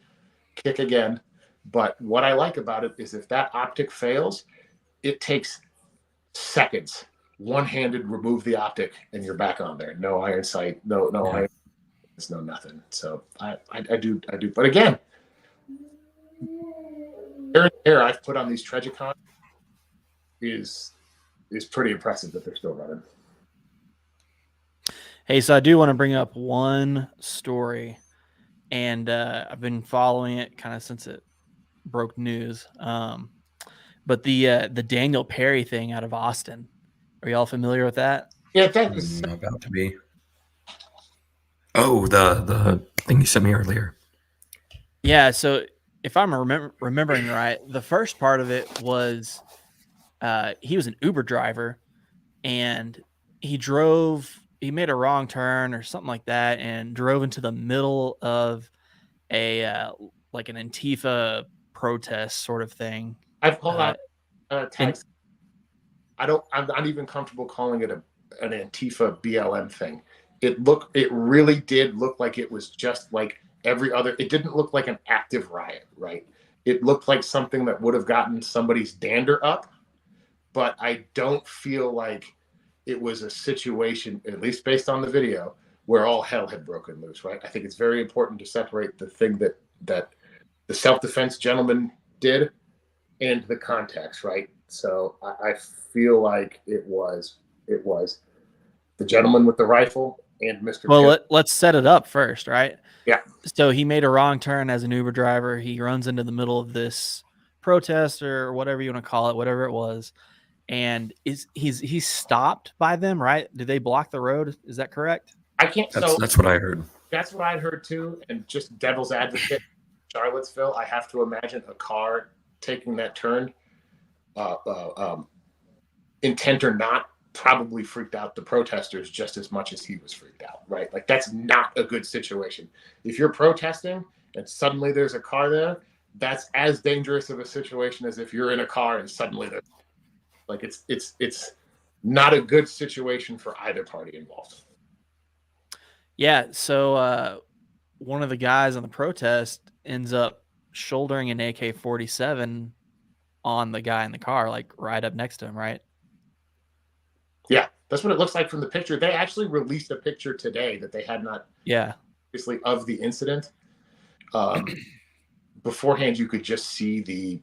B: kick again, but what I like about it is if that optic fails, it takes seconds one-handed remove the optic and you're back on there. No iron sight, no
C: Yeah.
B: iron, it's no nothing. So I do. But again, air I've put on these Tregicon is pretty impressive that they're still running.
A: Hey, so I do want to bring up one story, and I've been following it kind of since it broke news. But the Daniel Perry thing out of Austin, are y'all familiar with that?
B: Yeah, that was
C: About to be. Oh, the thing you sent me earlier.
A: Yeah. So if I'm remembering right, the first part of it was he was an Uber driver, and he made a wrong turn or something like that, and drove into the middle of a like an Antifa protest sort of thing.
B: I've pulled out tags. I'm not even comfortable calling it an Antifa BLM thing. It really did look like it was just like every other. It didn't look like an active riot, right? It looked like something that would have gotten somebody's dander up, but I don't feel like it was a situation, at least based on the video, where all hell had broken loose, right? I think it's very important to separate the thing that the self-defense gentleman did and the context, right? So I feel like it was the gentleman with the rifle and Mr.
A: Well, let's set it up first, right?
B: Yeah.
A: So he made a wrong turn as an Uber driver. He runs into the middle of this protest or whatever you want to call it, whatever it was, and he's stopped by them, right? Did they block the road? Is that correct?
B: I can't.
C: That's what I heard.
B: That's what I heard too. And just devil's advocate, Charlottesville, I have to imagine a car taking that turn, intent or not, probably freaked out the protesters just as much as he was freaked out, right? Like that's not a good situation. If you're protesting and suddenly there's a car there, that's as dangerous of a situation as if you're in a car and suddenly there's like it's not a good situation for either party involved.
A: Yeah. So one of the guys on the protest ends up shouldering an AK-47 on the guy in the car, like right up next to him, right?
B: Yeah, that's what it looks like from the picture. They actually released a picture today that they had not, obviously, of the incident. Beforehand, you could just see the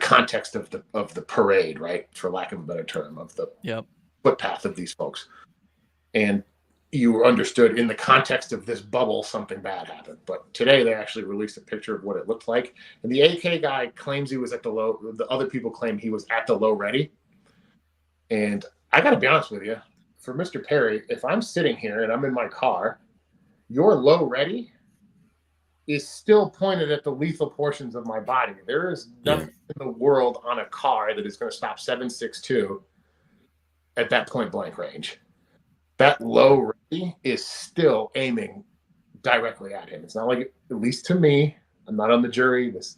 B: context of the parade, right, for lack of a better term, of the footpath of these folks, and you understood in the context of this bubble something bad happened. But today they actually released a picture of what it looked like, and the AK guy claims he was at the low. The other people claim he was at the low ready. And I got to be honest with you, for Mr. Perry, if I'm sitting here and I'm in my car, your low ready is still pointed at the lethal portions of my body. There is nothing in the world on a car that is going to stop 7.62 at that point blank range. That low ready is still aiming directly at him. It's not like, at least to me, I'm not on the jury. This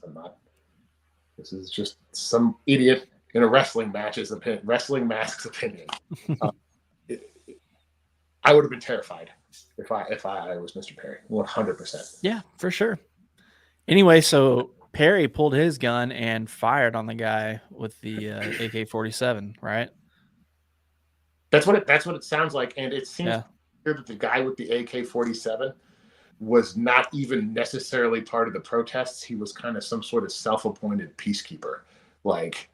B: is just some idiot in a wrestling mask's opinion. I would have been terrified if I was Mr. Perry, 100%.
A: Yeah, for sure. Anyway, so Perry pulled his gun and fired on the guy with the AK-47, right?
B: That's what it sounds like, and it seems clear that the guy with the AK-47 was not even necessarily part of the protests. He was kind of some sort of self-appointed peacekeeper, like.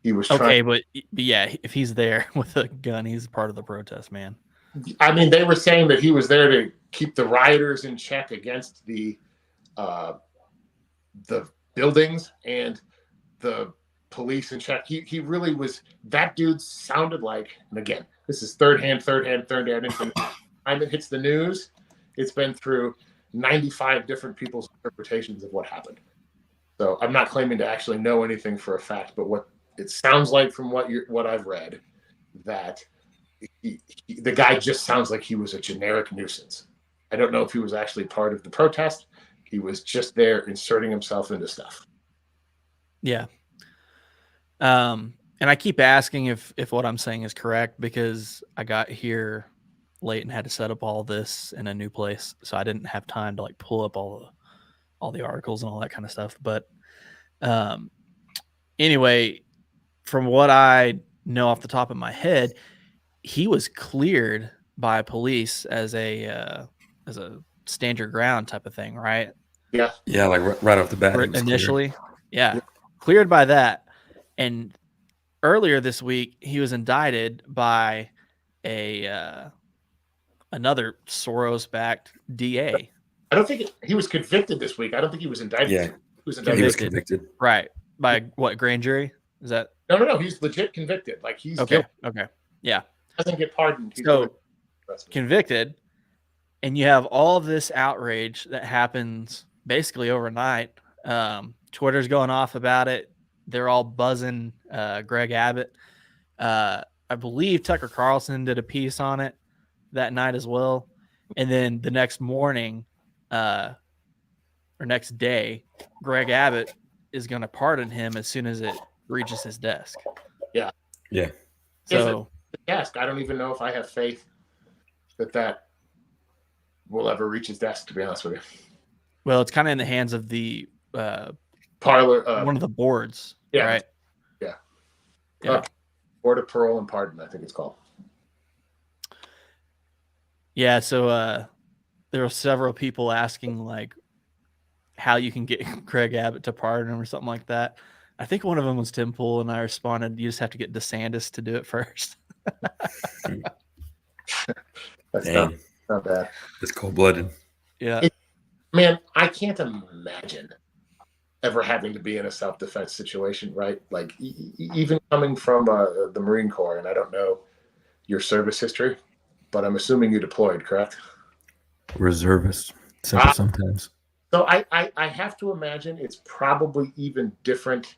B: He was
A: but yeah, if he's there with a gun, he's part of the protest, man.
B: I mean, they were saying that he was there to keep the rioters in check against the buildings and the police in check. He really was. That dude sounded like, and again, this is third hand. Time it hits the news, it's been through 95 different people's interpretations of what happened. So I'm not claiming to actually know anything for a fact, but what it sounds like from what I've read, that the guy just sounds like he was a generic nuisance. I don't know if he was actually part of the protest. He was just there inserting himself into stuff.
A: Yeah. And I keep asking if what I'm saying is correct because I got here late and had to set up all this in a new place, so I didn't have time to like pull up all the articles and all that kind of stuff. But anyway, from what I know off the top of my head. He was cleared by police as a stand your ground type of thing, right?
B: Yeah.
C: Yeah, like right off the bat.
A: Or
C: it was clear.
A: initially, yeah, cleared by that. And earlier this week, he was indicted by another Soros-backed DA.
B: I don't think he was convicted this week. I don't think he was indicted.
C: Yeah.
B: He was
C: He
B: indicted.
C: was convicted.
A: Right. By what, grand jury? Is that
B: No. He's legit convicted. Like he's
A: okay?
B: guilty.
A: Okay. Yeah.
B: Doesn't get pardoned. He's
A: So
B: doing-
A: convicted, and you have all of this outrage that happens basically overnight. Twitter's going off about it. They're all buzzing Greg Abbott. I believe Tucker Carlson did a piece on it that night as well. And then the next morning or next day, Greg Abbott is going to pardon him as soon as it reaches his desk.
B: Yeah.
C: Yeah.
A: So
B: the desk. I don't even know if I have faith that will ever reach his desk, to be honest with you.
A: well, it's kind of in the hands of the
B: Parlor,
A: one of the boards,
B: yeah.
A: right?
B: Yeah.
A: Yeah.
B: Board of Parole and Pardon, I think it's called.
A: Yeah, so there were several people asking like how you can get Greg Abbott to pardon him or something like that. I think one of them was Tim Pool, and I responded, "You just have to get DeSantis to do it first."
B: That's
C: Dang.
B: not bad.
C: It's cold-blooded.
A: Yeah,
B: Man, I can't imagine ever having to be in a self-defense situation, right? Like even coming from the Marine Corps, and I don't know your service history, but I'm assuming you deployed, correct?
C: Reservist. Simple sometimes.
B: So I have to imagine it's probably even different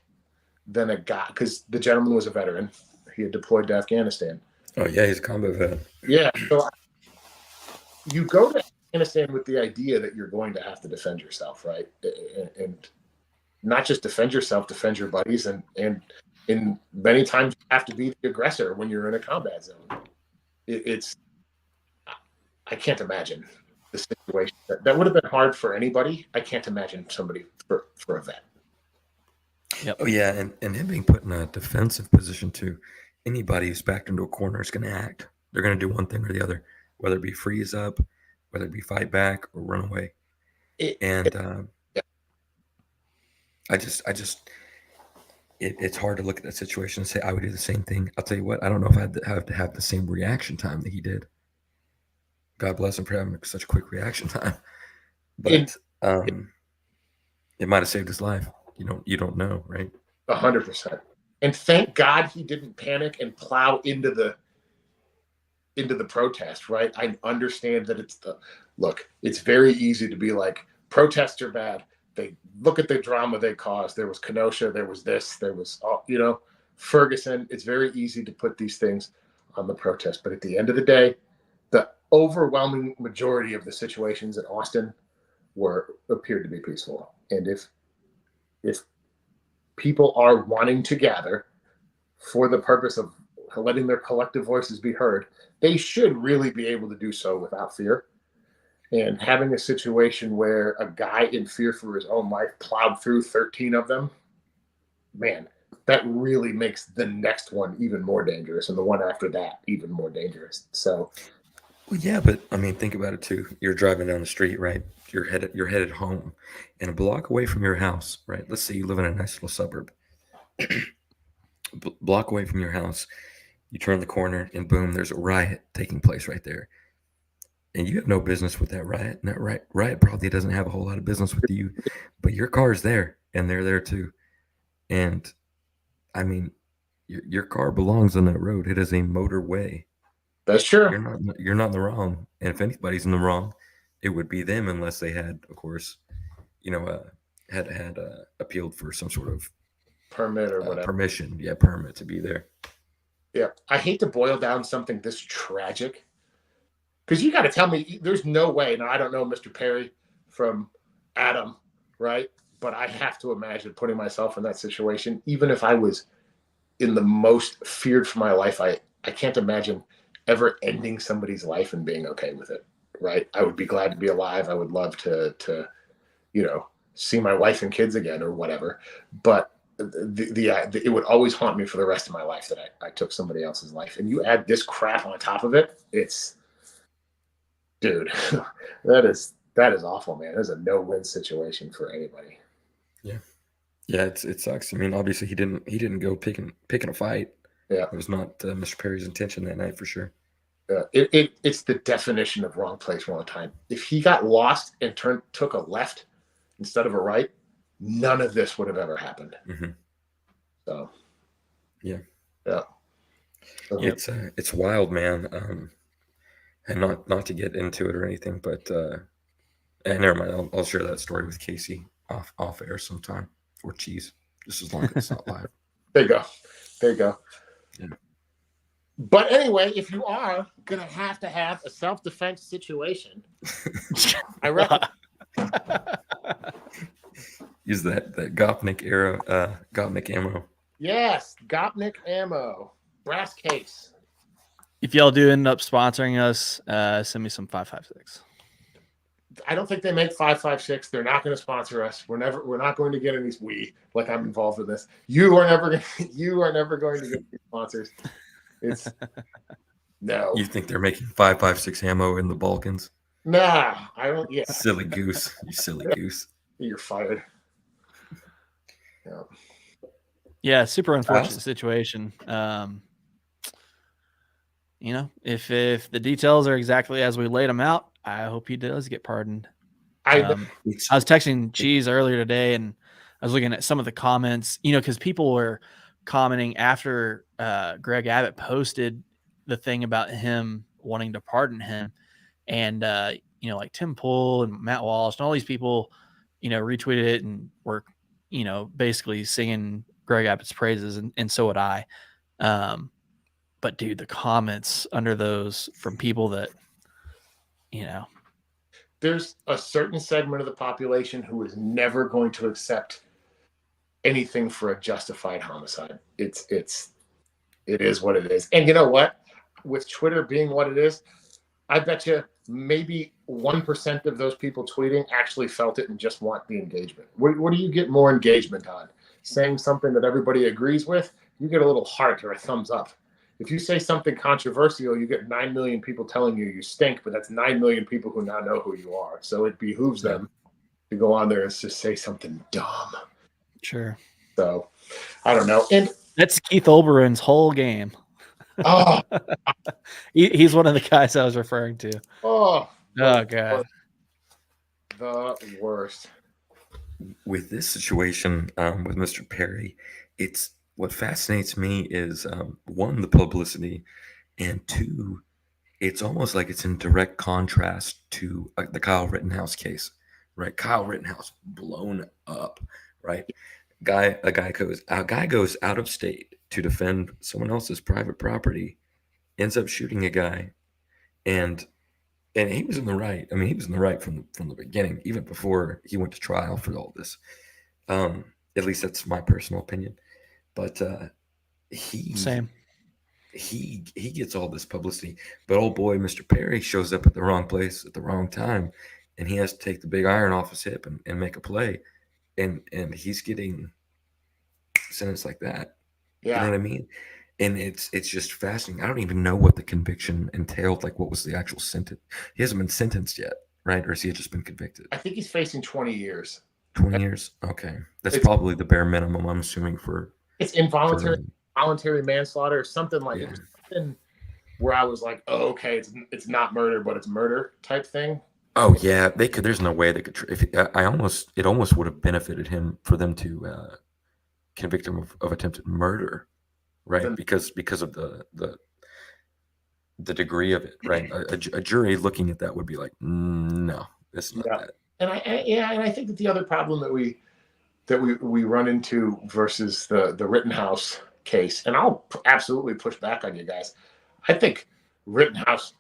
B: than a guy, because the gentleman was a veteran. He had deployed to Afghanistan.
C: Oh, yeah, he's a combat vet.
B: Yeah. So you go to Afghanistan with the idea that you're going to have to defend yourself, right? And not just defend yourself, defend your buddies. And in many times you have to be the aggressor when you're in a combat zone. I can't imagine the situation. That would have been hard for anybody. I can't imagine somebody for a vet.
A: yep.
C: Oh, yeah, and him being put in a defensive position too. Anybody who's backed into a corner is going to act. They're going to do one thing or the other, whether it be freeze up, whether it be fight back or run away. It's hard to look at that situation and say I would do the same thing. I'll tell you what, I don't know if I'd have to have the same reaction time that he did. God bless him for having such a quick reaction time, but it might have saved his life. You don't know, right?
B: 100%. And thank God he didn't panic and plow into the protest, right? I understand that it's very easy to be like, protests are bad. They look at the drama they caused. There was Kenosha, there was this, there was, Ferguson. It's very easy to put these things on the protest. But at the end of the day, the overwhelming majority of the situations in Austin appeared to be peaceful. And if people are wanting to gather for the purpose of letting their collective voices be heard, they should really be able to do so without fear. And having a situation where a guy in fear for his own life plowed through 13 of them, man, that really makes the next one even more dangerous, and the one after that even more dangerous. So,
C: well, yeah, but I mean, think about it too. You're driving down the street, right? You're headed home, and a block away from your house, right? Let's say you live in a nice little suburb. Block away from your house, you turn the corner, and boom, there's a riot taking place right there. And you have no business with that riot. And that riot probably doesn't have a whole lot of business with you, but your car's there, and they're there too. And I mean, your car belongs on that road. It is a motorway.
B: that's true.
C: You're not in the wrong. And if anybody's in the wrong, it would be them, unless they had, of course, had appealed for some sort of
B: Permit or whatever.
C: Permit to be there.
B: Yeah. I hate to boil down something this tragic, because you got to tell me there's no way. Now, I don't know Mr. Perry from Adam, right? But I have to imagine putting myself in that situation, even if I was in the most feared for my life. I can't imagine ever ending somebody's life and being okay with it, right? I would be glad to be alive. I would love to see my wife and kids again or whatever. But it would always haunt me for the rest of my life that I took somebody else's life. And you add this crap on top of it, it's, dude, that is awful, man. That's a no-win situation for anybody.
C: Yeah, it sucks. I mean, obviously he didn't go picking a fight.
B: Yeah,
C: it was not Mr. Perry's intention that night for sure.
B: It's the definition of wrong place, wrong time. If he got lost and took a left instead of a right, none of this would have ever happened.
C: Mm-hmm.
B: So,
C: yeah.
B: So,
C: it's wild, man. And not to get into it or anything, but never mind. I'll share that story with Casey off air sometime, or cheese, just as long as it's not live.
B: There you go.
C: Yeah.
B: But anyway, if you are gonna have a self-defense situation, I reckon
C: use that Gopnik era, Gopnik ammo.
B: Yes, Gopnik ammo, brass case.
A: If y'all do end up sponsoring us, send me some 5.56.
B: I don't think they make 5.56. They're not going to sponsor us. We're not going to get any. Like I'm involved in this. You are never going to get these sponsors. It's no.
C: You think they're making 5.56 ammo in the Balkans?
B: Nah, I don't. Yeah,
C: silly goose. You silly goose.
B: You're fired. Yeah.
A: Yeah, super unfortunate situation. If the details are exactly as we laid them out, I hope he does get pardoned. I was texting Cheese earlier today, and I was looking at some of the comments, because people were commenting after Greg Abbott posted the thing about him wanting to pardon him. And, like Tim Pool and Matt Walsh and all these people, retweeted it and were, basically singing Greg Abbott's praises. And so would I. But dude, the comments under those from people that,
B: there's a certain segment of the population who is never going to accept anything for a justified homicide. It is what it is. And you know what? With Twitter being what it is, I bet you maybe 1% of those people tweeting actually felt it and just want the engagement. What do you get more engagement on? Saying something that everybody agrees with, you get a little heart or a thumbs up. If you say something controversial, you get 9 million people telling you stink, but that's 9 million people who now know who you are. So it behooves them to go on there and just say something dumb.
A: Sure.
B: So I don't know. And
A: that's Keith Olbermann's whole game.
B: Oh,
A: he's one of the guys I was referring to.
B: Oh
A: God.
B: The worst.
C: With this situation, with Mr. Perry, it's what fascinates me is one, the publicity, and two, it's almost like it's in direct contrast to the Kyle Rittenhouse case, right? Kyle Rittenhouse blown up, right? A guy goes out of state to defend someone else's private property, ends up shooting a guy, and he was in the right. I mean, he was in the right from the beginning, even before he went to trial for all this. At least that's my personal opinion. But he gets all this publicity, but old boy Mr. Perry shows up at the wrong place at the wrong time, and he has to take the big iron off his hip and make a play, and he's getting sentenced like that.
B: Yeah.
C: You know what I mean? And it's just fascinating. I don't even know what the conviction entailed. Like, what was the actual sentence? He hasn't been sentenced yet, right? Or has he just been convicted?
B: I think he's facing 20 years.
C: 20 years? Okay. That's probably the bare minimum, I'm assuming, for...
B: It's voluntary manslaughter or something like that. Something where I was like, oh, okay, it's not murder, but it's murder type thing.
C: Oh, yeah. There's no way they could... It almost would have benefited him for them to convict him of attempted murder. Right, because of the degree of it, right? A jury looking at that would be like, no, it's not that.
B: And I think that the other problem that we run into versus the Rittenhouse case, and I'll absolutely push back on you guys. I think Rittenhouse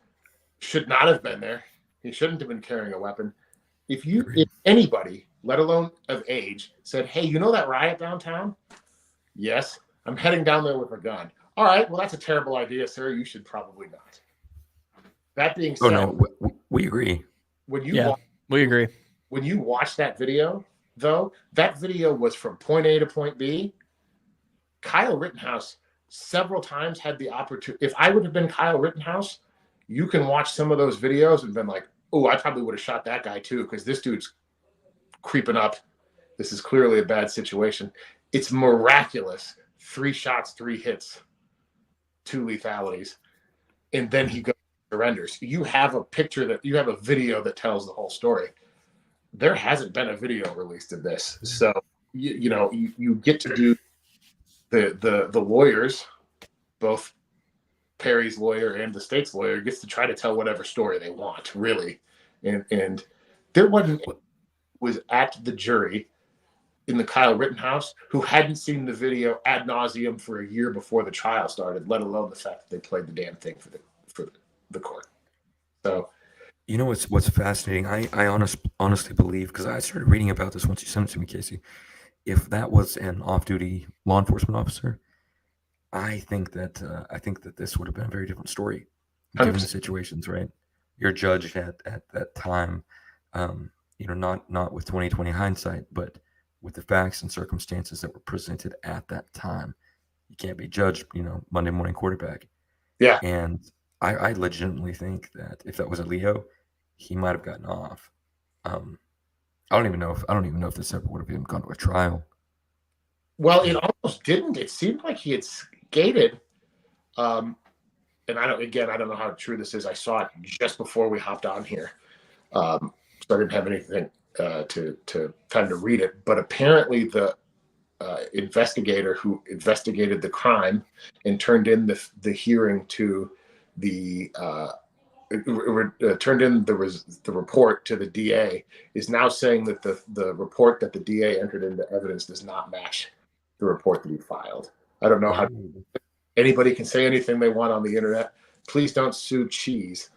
B: should not have been there. He shouldn't have been carrying a weapon. If anybody, let alone of age, said, "Hey, you know that riot downtown?" Yes. I'm heading down there with a gun. All right, well, that's a terrible idea, sir. You should probably not. That being said,
C: we agree.
A: We agree.
B: When you watch that video, though, that video was from point A to point B, Kyle Rittenhouse several times had the opportunity. If I would have been Kyle Rittenhouse, you can watch some of those videos and been like, oh, I probably would have shot that guy too, because this dude's creeping up. This is clearly a bad situation. It's miraculous. 3 shots, 3 hits, 2 lethalities. And then he goes and surrenders. You have a video that tells the whole story. There hasn't been a video released of this. So, you get to do the lawyers, both Perry's lawyer and the state's lawyer, gets to try to tell whatever story they want, really. And there was at the jury in the Kyle Rittenhouse who hadn't seen the video ad nauseum for a year before the trial started, let alone the fact that they played the damn thing for the court. So,
C: You know what's fascinating? I honestly believe, because I started reading about this once you sent it to me, Casey. If that was an off-duty law enforcement officer, I think that this would have been a very different story, given the
B: 100%.
C: situations. Right, you're judged at that time, not with 20/20 hindsight, but with the facts and circumstances that were presented at that time. You can't be judged, Monday morning quarterback.
B: Yeah.
C: And I legitimately think that if that was a Leo, he might have gotten off. I don't even know if this ever would have even gone to a trial.
B: Well, it almost didn't. It seemed like he had skated. And I don't know how true this is. I saw it just before we hopped on here. So I didn't have anything to time to read it. But apparently the investigator who investigated the crime and turned in the hearing to the turned in the report to the DA is now saying that the report that the DA entered into evidence does not match the report that he filed. I don't know how anybody can say anything they want on the internet. Please don't sue Cheese.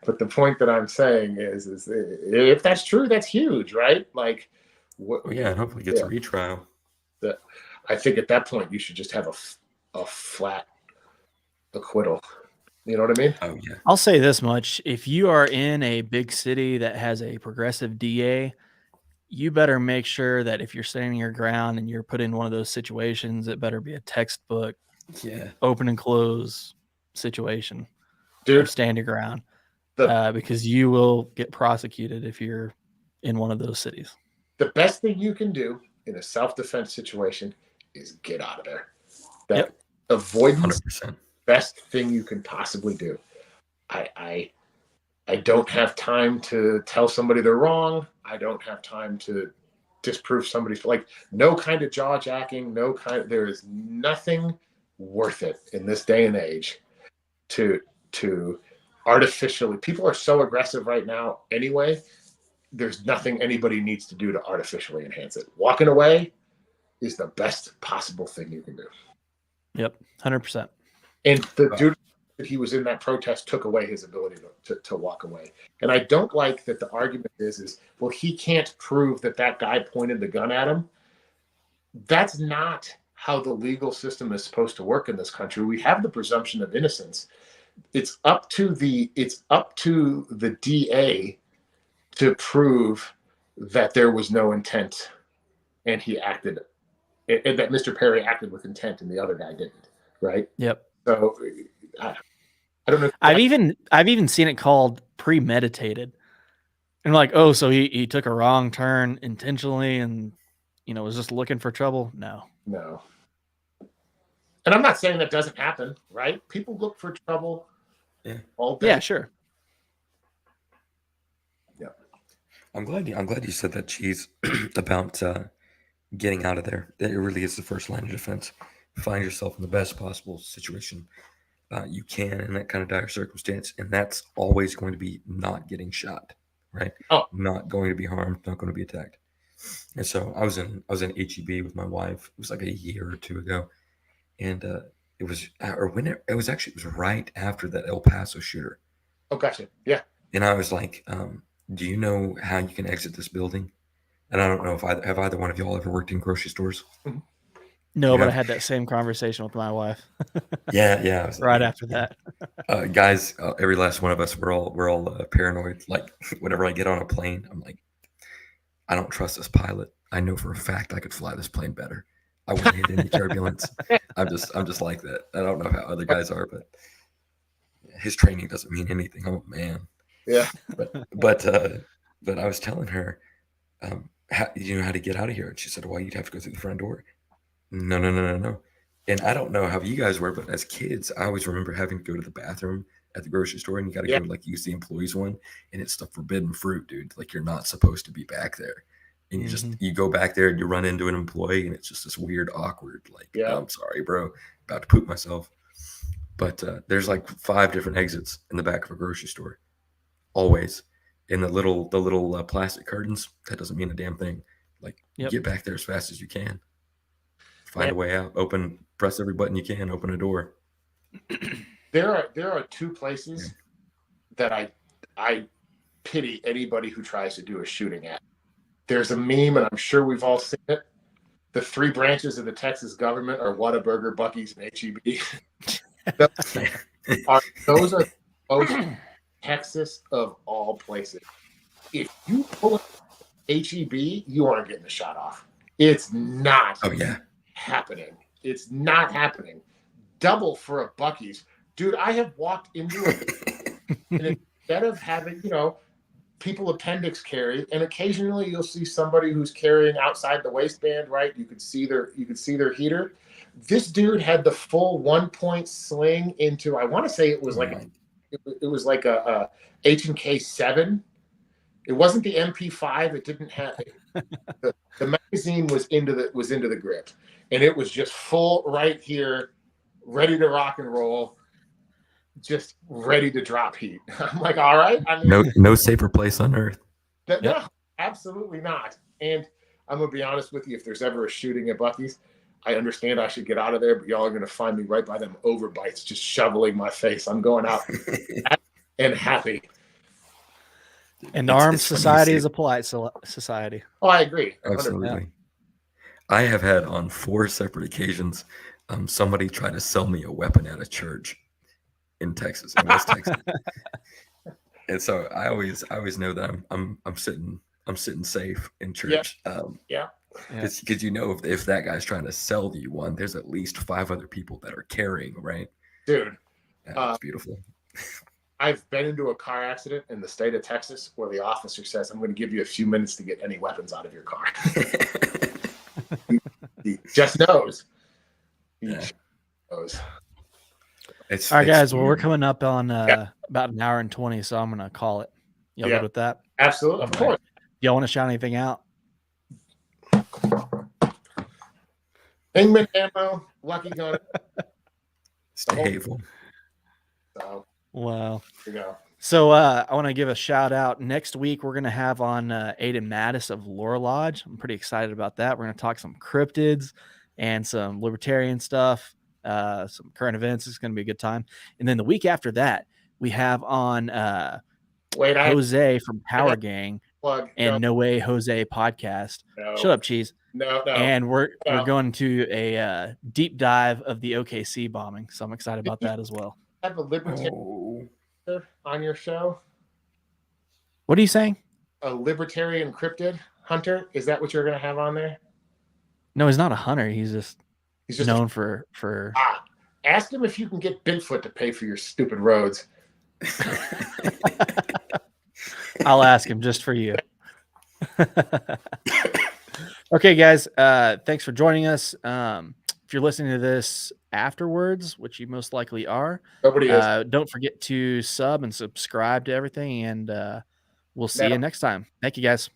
B: But the point that I'm saying is if that's true, that's huge, right? Like,
C: and hopefully gets a retrial.
B: I think at that point you should just have a flat acquittal. You know what I mean?
C: Oh yeah.
A: I'll say this much: if you are in a big city that has a progressive DA, you better make sure that if you're standing your ground and you're put in one of those situations, it better be a textbook, open and close situation.
B: Dude,
A: stand your ground, because you will get prosecuted if you're in one of those cities.
B: The best thing you can do in a self-defense situation is get out of there. That avoidance,
C: 100%.
B: Best thing you can possibly do. I don't have time to tell somebody they're wrong. I don't have time to disprove somebody's, like, no kind of jaw jacking, there is nothing worth it in this day and age to artificially, people are so aggressive right now anyway, there's nothing anybody needs to do to artificially enhance it. Walking away is the best possible thing you can do.
A: Yep, 100%.
B: And the dude that he was in that protest took away his ability to walk away. And I don't like that the argument is, well, he can't prove that guy pointed the gun at him. That's not how the legal system is supposed to work in this country. We have the presumption of innocence. It's up to the DA to prove that there was no intent and he acted, and that Mr. Perry acted with intent and the other guy didn't, right?
A: Yep.
B: So I don't know.
A: I've even seen it called premeditated. And like, oh, so he took a wrong turn intentionally and was just looking for trouble? No.
B: And I'm not saying that doesn't happen, right? People look for trouble all day.
A: Yeah, sure.
B: Yeah.
C: I'm glad you said that, Cheese, about getting out of there. That it really is the first line of defense. Find yourself in the best possible situation you can in that kind of dire circumstance, and that's always going to be not getting shot, right?
B: Oh,
C: not going to be harmed, not going to be attacked. And so I was in HEB with my wife. It was like a year or two ago, and it was right after that El Paso shooter.
B: Oh, gotcha. Yeah.
C: And I was like, do you know how you can exit this building? And I don't know if either one of y'all ever worked in grocery stores.
B: Mm-hmm.
A: No, but I had that same conversation with my wife.
C: Yeah.
A: Right after that.
C: Guys, every last one of us, we're all paranoid. Like, whenever I get on a plane, I'm like, I don't trust this pilot. I know for a fact I could fly this plane better. I wouldn't hit any turbulence. I'm just like that. I don't know how other guys are, but his training doesn't mean anything. Oh man.
B: Yeah.
C: But I was telling her, you know how to get out of here, and she said, "Well, you'd have to go through the front door." No. And I don't know how you guys were, but as kids, I always remember having to go to the bathroom at the grocery store, and you got to go like use the employees one, and it's the forbidden fruit, dude. Like you're not supposed to be back there, and you go back there and you run into an employee, and it's just this weird, awkward, like, I'm sorry, bro, about to poop myself. But there's like 5 different exits in the back of a grocery store, always. In the little plastic curtains, that doesn't mean a damn thing. Like get back there as fast as you can. Find a way out. Press every button you can. Open a door.
B: There are 2 places that I pity anybody who tries to do a shooting at. There's a meme, and I'm sure we've all seen it. The 3 branches of the Texas government are Whataburger, Buc-ee's, and HEB. Those are most Texas of all places. If you pull up HEB, you aren't getting the shot off. It's not happening. It's not happening. Double for a Buc-ee's. Dude, I have walked into it, and instead of having, people appendix carry, and occasionally you'll see somebody who's carrying outside the waistband, right? You could see their heater. This dude had the full 1-point sling into, I want to say it was like a H&K 7. It wasn't the MP5. It didn't have the magazine was into the grip, and it was just full right here, ready to rock and roll, just ready to drop heat. I'm like, all right. I mean,
C: no safer place on earth.
B: No, absolutely not. And I'm gonna be honest with you. If there's ever a shooting at Buc-ee's, I understand I should get out of there, but y'all are gonna find me right by them overbites, just shoveling my face. I'm going out and happy.
A: And armed society is a polite society.
B: Oh, I agree. 100%.
C: Absolutely. I have had on 4 separate occasions somebody try to sell me a weapon at a church in Texas, in West Texas. And so I always know that I'm sitting safe in church. Because if that guy's trying to sell you one, there's at least 5 other people that are carrying, right?
B: Dude,
C: it's beautiful.
B: I've been into a car accident in the state of Texas where the officer says, "I'm going to give you a few minutes to get any weapons out of your car." He just knows. He knows.
A: All right, guys. Well, we're coming up on about an hour and 20, so I'm going to call it. Y'all good with that?
B: Absolutely. Of course.
A: Y'all want to shout anything out?
B: Ingman ammo, Lucky Gun.
C: Stay hateful.
B: So,
A: wow.
B: There you go.
A: So I want to give a shout out. Next week, we're going to have on Aiden Mattis of Lore Lodge. I'm pretty excited about that. We're going to talk some cryptids and some libertarian stuff, some current events. It's going to be a good time. And then the week after that, we have on Jose from Power Gang and No Way Jose podcast. Shut up, Cheese.
B: No.
A: And we're going to a deep dive of the OKC bombing. So I'm excited about that as well.
B: Have a libertarian on your show?
A: What are you saying?
B: A libertarian cryptid hunter? Is that what you're going to have on there?
A: No, he's not a hunter. He's just known for.
B: Ask him if you can get Bigfoot to pay for your stupid roads.
A: I'll ask him just for you. Okay, guys. Thanks for joining us. If you're listening to this afterwards, which you most likely are, don't forget to sub and subscribe to everything, and we'll see you next time. Thank you, guys.